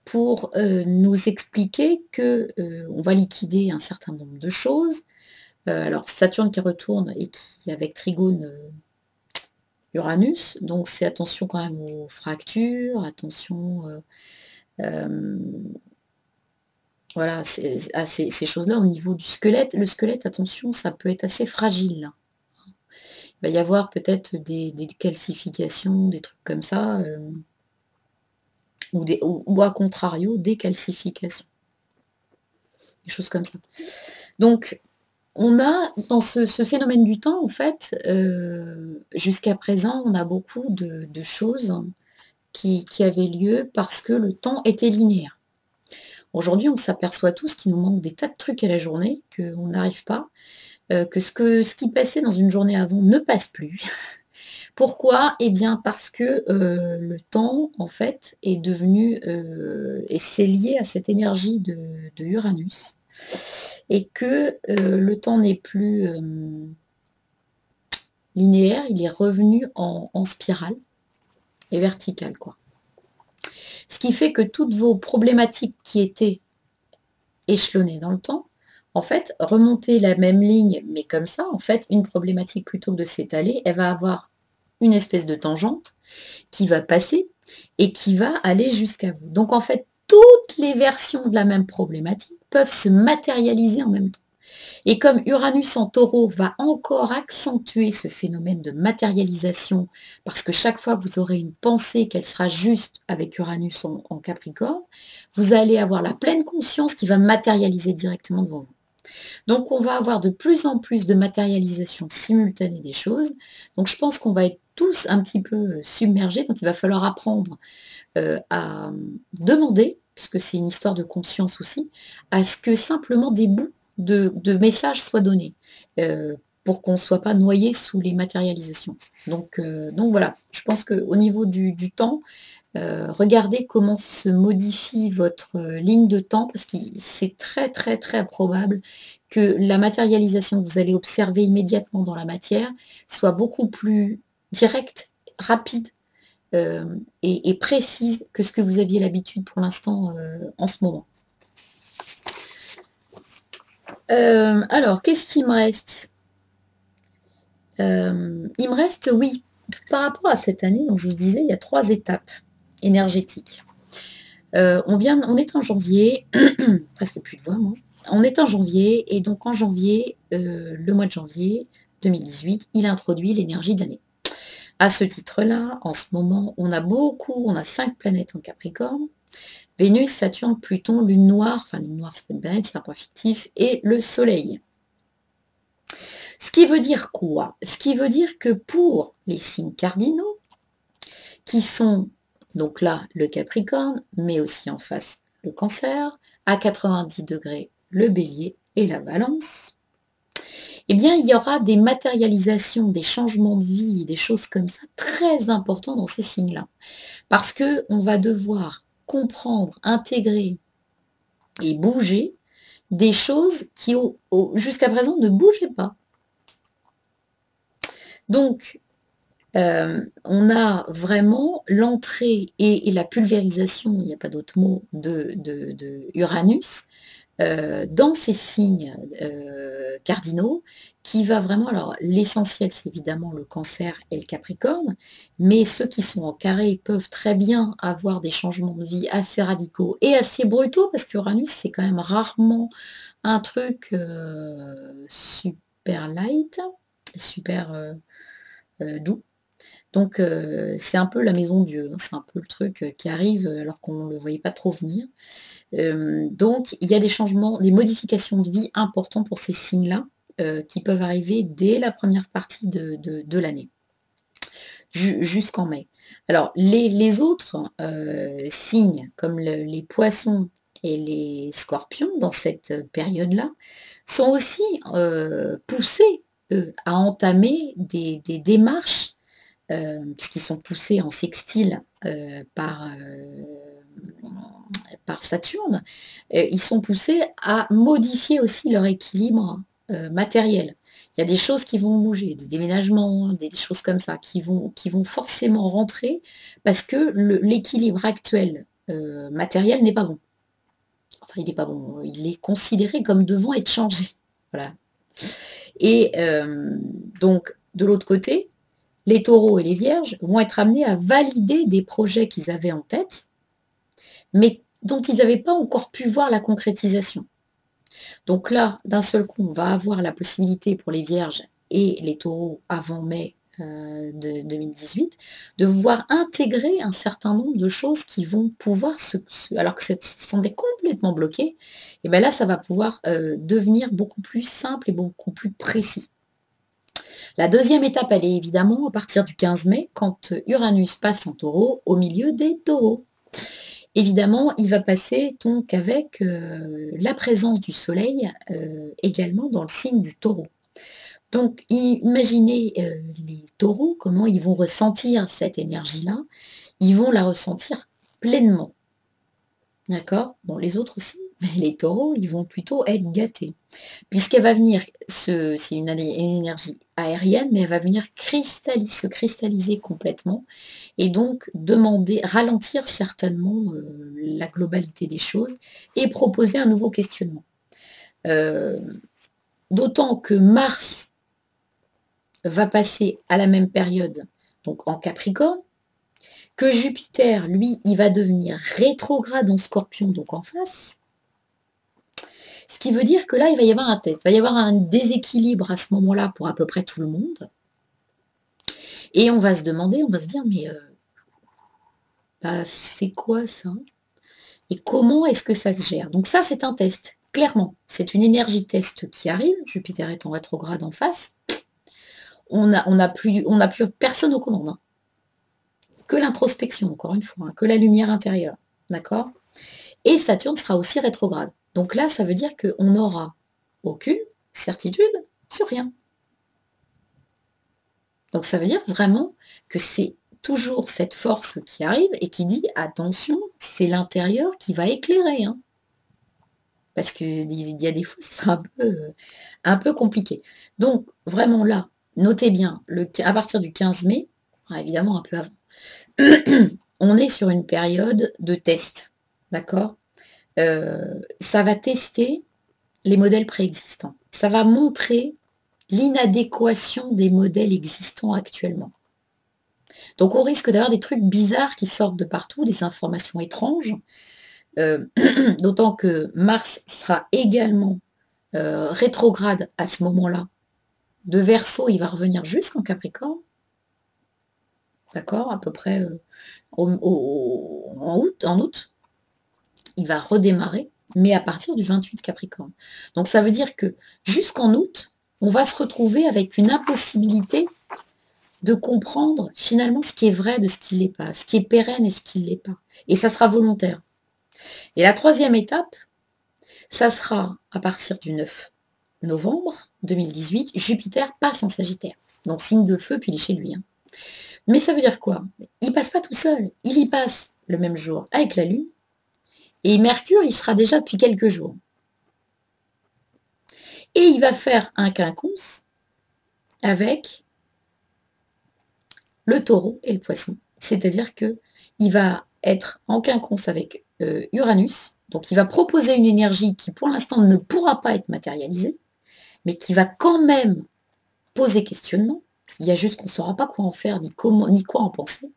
pour nous expliquer que on va liquider un certain nombre de choses. Alors Saturne qui retourne et qui avec Trigone Uranus, donc c'est attention quand même aux fractures, attention voilà, à ces choses-là au niveau du squelette. Le squelette, attention, ça peut être assez fragile. Il va y avoir peut-être des calcifications, des trucs comme ça, ou à contrario, des calcifications. Des choses comme ça. Donc, on a, dans ce phénomène du temps, en fait, jusqu'à présent, on a beaucoup de choses qui avaient lieu parce que le temps était linéaire. Aujourd'hui, on s'aperçoit tous qu'il nous manque des tas de trucs à la journée, qu'on n'arrive pas, que ce qui passait dans une journée avant ne passe plus. Pourquoi? Eh bien parce que le temps, en fait, est devenu, et c'est lié à cette énergie de Uranus, et que le temps n'est plus linéaire, il est revenu en spirale et verticale, quoi. Ce qui fait que toutes vos problématiques qui étaient échelonnées dans le temps, en fait, remonter la même ligne, mais comme ça, en fait, une problématique plutôt que de s'étaler, elle va avoir une espèce de tangente qui va passer et qui va aller jusqu'à vous. Donc en fait, toutes les versions de la même problématique peuvent se matérialiser en même temps. Et comme Uranus en Taureau va encore accentuer ce phénomène de matérialisation, parce que chaque fois que vous aurez une pensée qu'elle sera juste avec Uranus en Capricorne, vous allez avoir la pleine conscience qui va matérialiser directement devant vous. Donc on va avoir de plus en plus de matérialisation simultanée des choses. Donc je pense qu'on va être tous un petit peu submergés, donc il va falloir apprendre à demander, puisque c'est une histoire de conscience aussi, à ce que simplement des bouts de messages soient donnés, pour qu'on ne soit pas noyé sous les matérialisations. Donc voilà, je pense qu'au niveau du temps, regardez comment se modifie votre ligne de temps, parce que c'est très, très, très probable que la matérialisation que vous allez observer immédiatement dans la matière soit beaucoup plus directe, rapide, et précise que ce que vous aviez l'habitude pour l'instant, en ce moment. Alors, qu'est-ce qu'il me reste? Il me reste, oui, par rapport à cette année, donc je vous disais, il y a 3 étapes énergétiques. On est en janvier, presque plus de voix moi. On est en janvier et donc en janvier, le mois de janvier 2018, il introduit l'énergie de l'année. À ce titre-là, en ce moment, on a 5 planètes en Capricorne, Vénus, Saturne, Pluton, Lune noire, enfin Lune noire c'est pas une planète, c'est un point fictif, et le Soleil. Ce qui veut dire quoi? Ce qui veut dire que pour les signes cardinaux, qui sont donc là le Capricorne, mais aussi en face le Cancer, à 90 degrés le Bélier et la Balance, eh bien il y aura des matérialisations, des changements de vie, des choses comme ça très importants dans ces signes-là. Parce qu'on va devoir comprendre, intégrer et bouger des choses qui jusqu'à présent ne bougeaient pas. Donc, on a vraiment l'entrée et la pulvérisation, il n'y a pas d'autre mot, de Uranus dans ces signes cardinaux, qui va vraiment, alors l'essentiel c'est évidemment le Cancer et le Capricorne, mais ceux qui sont en carré peuvent très bien avoir des changements de vie assez radicaux et assez brutaux, parce qu'Uranus c'est quand même rarement un truc super light, super doux. Donc c'est un peu la maison Dieu, hein, c'est un peu le truc qui arrive alors qu'on ne le voyait pas trop venir. Donc il y a des changements, des modifications de vie importants pour ces signes-là, qui peuvent arriver dès la première partie de l'année, jusqu'en mai. Alors les autres signes, comme les poissons et les scorpions, dans cette période-là, sont aussi poussés, à entamer des démarches, puisqu'ils sont poussés en sextile par Saturne, ils sont poussés à modifier aussi leur équilibre matériel. Il y a des choses qui vont bouger, des déménagements, des choses comme ça, qui vont forcément rentrer parce que l'équilibre actuel matériel n'est pas bon. Enfin, il n'est pas bon, il est considéré comme devant être changé. Voilà. Et donc, de l'autre côté, les taureaux et les vierges vont être amenés à valider des projets qu'ils avaient en tête, mais dont ils n'avaient pas encore pu voir la concrétisation. Donc là, d'un seul coup, on va avoir la possibilité pour les vierges et les taureaux avant mai de 2018 de pouvoir intégrer un certain nombre de choses qui vont pouvoir alors que ça semblait complètement bloqué, et bien là, ça va pouvoir devenir beaucoup plus simple et beaucoup plus précis. La deuxième étape, elle est évidemment à partir du 15 mai, quand Uranus passe en taureau au milieu des taureaux. Évidemment, il va passer donc avec la présence du soleil également dans le signe du taureau. Donc imaginez les taureaux, comment ils vont ressentir cette énergie-là. Ils vont la ressentir pleinement. D'accord? Bon, les autres aussi, mais les taureaux, ils vont plutôt être gâtés. Puisqu'elle va venir, c'est une énergie aérienne, mais elle va venir se cristalliser complètement et donc ralentir certainement la globalité des choses et proposer un nouveau questionnement. D'autant que Mars va passer à la même période, donc en Capricorne, que Jupiter, lui, il va devenir rétrograde en Scorpion, donc en face. Ce qui veut dire que là, il va y avoir un déséquilibre à ce moment-là pour à peu près tout le monde. Et on va se demander, on va se dire, mais c'est quoi ça? Et comment est-ce que ça se gère? Donc ça, c'est un test, clairement. C'est une énergie test qui arrive, Jupiter est en rétrograde en face. On n'a plus personne aux commandes. Hein. Que l'introspection, encore une fois, hein, que la lumière intérieure. D'accord? Et Saturne sera aussi rétrograde. Donc là, ça veut dire qu'on n'aura aucune certitude sur rien. Donc ça veut dire vraiment que c'est toujours cette force qui arrive et qui dit: «Attention, c'est l'intérieur qui va éclairer, hein». Parce qu'il y a des fois, ce sera un peu compliqué. Donc vraiment là, notez bien, à partir du 15 mai, évidemment un peu avant, on est sur une période de test, d'accord? Ça va tester les modèles préexistants. Ça va montrer l'inadéquation des modèles existants actuellement. Donc on risque d'avoir des trucs bizarres qui sortent de partout, des informations étranges, d'autant que Mars sera également rétrograde à ce moment-là. De Verseau, il va revenir jusqu'en Capricorne, d'accord, à peu près en août, il va redémarrer, mais à partir du 28 Capricorne. Donc ça veut dire que jusqu'en août, on va se retrouver avec une impossibilité de comprendre finalement ce qui est vrai de ce qui ne l'est pas, ce qui est pérenne et ce qui ne l'est pas. Et ça sera volontaire. Et la troisième étape, ça sera à partir du 9 novembre 2018, Jupiter passe en Sagittaire. Donc signe de feu, puis il est chez lui. Hein. Mais ça veut dire quoi? Il passe pas tout seul. Il y passe le même jour avec la Lune. Et Mercure, il sera déjà depuis quelques jours. Et il va faire un quinconce avec le Taureau et le Poisson. C'est-à-dire que il va être en quinconce avec Uranus. Donc il va proposer une énergie qui pour l'instant ne pourra pas être matérialisée, mais qui va quand même poser questionnement. Il y a juste qu'on ne saura pas quoi en faire, ni comment, ni quoi en penser.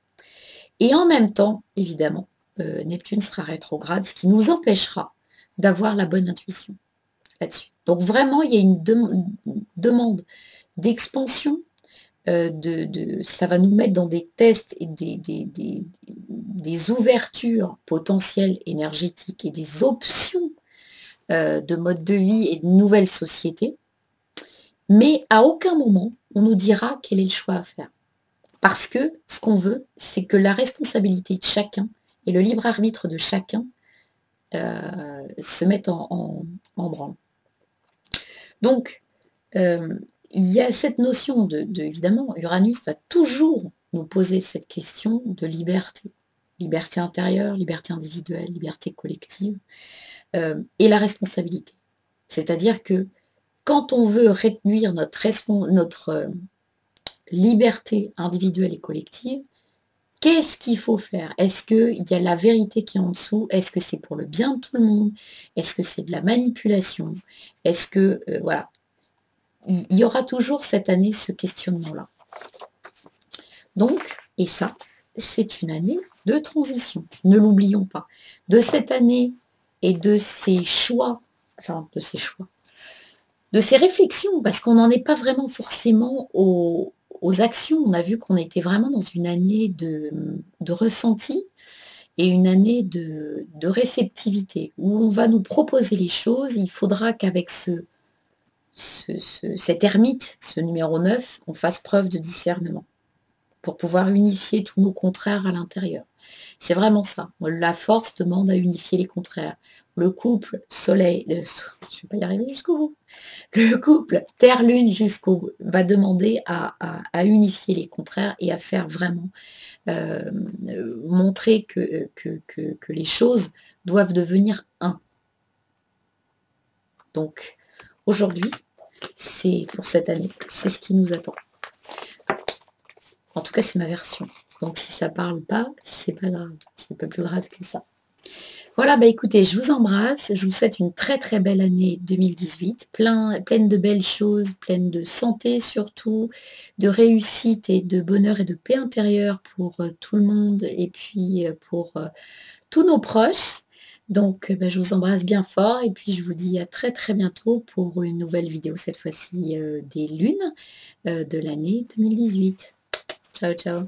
Et en même temps, évidemment, Neptune sera rétrograde, ce qui nous empêchera d'avoir la bonne intuition là-dessus. Donc vraiment, il y a une demande d'expansion, ça va nous mettre dans des tests et des ouvertures potentielles énergétiques et des options de mode de vie et de nouvelles sociétés. Mais à aucun moment, on nous dira quel est le choix à faire. Parce que ce qu'on veut, c'est que la responsabilité de chacun et le libre arbitre de chacun se mettent en branle. Donc, il y a cette notion évidemment, Uranus va toujours nous poser cette question de liberté. Liberté intérieure, liberté individuelle, liberté collective, et la responsabilité. C'est-à-dire que quand on veut réduire notre liberté individuelle et collective, qu'est-ce qu'il faut faire? Est-ce qu'il y a la vérité qui est en dessous? Est-ce que c'est pour le bien de tout le monde? Est-ce que c'est de la manipulation? Est-ce que, voilà, il y aura toujours cette année ce questionnement-là. Donc, et ça, c'est une année de transition. Ne l'oublions pas. De cette année et de ces choix, de ces réflexions, parce qu'on n'en est pas vraiment forcément aux actions. On a vu qu'on était vraiment dans une année de ressenti et une année de réceptivité, où on va nous proposer les choses. Il faudra qu'avec cet ermite, ce numéro 9, on fasse preuve de discernement pour pouvoir unifier tous nos contraires à l'intérieur. C'est vraiment ça. La force demande à unifier les contraires. Le couple soleil, je ne vais pas y arriver jusqu'au bout. Le couple terre-lune jusqu'au bout va demander à unifier les contraires et à faire vraiment montrer que les choses doivent devenir un. Donc aujourd'hui, c'est pour cette année, c'est ce qui nous attend. En tout cas, c'est ma version. Donc si ça parle pas, c'est pas grave. C'est pas plus grave que ça. Voilà, bah écoutez, je vous embrasse. Je vous souhaite une très très belle année 2018, pleine de belles choses, pleine de santé surtout, de réussite et de bonheur et de paix intérieure pour tout le monde et puis pour tous nos proches. Donc bah, je vous embrasse bien fort et puis je vous dis à très très bientôt pour une nouvelle vidéo, cette fois-ci des lunes de l'année 2018. Ciao ciao.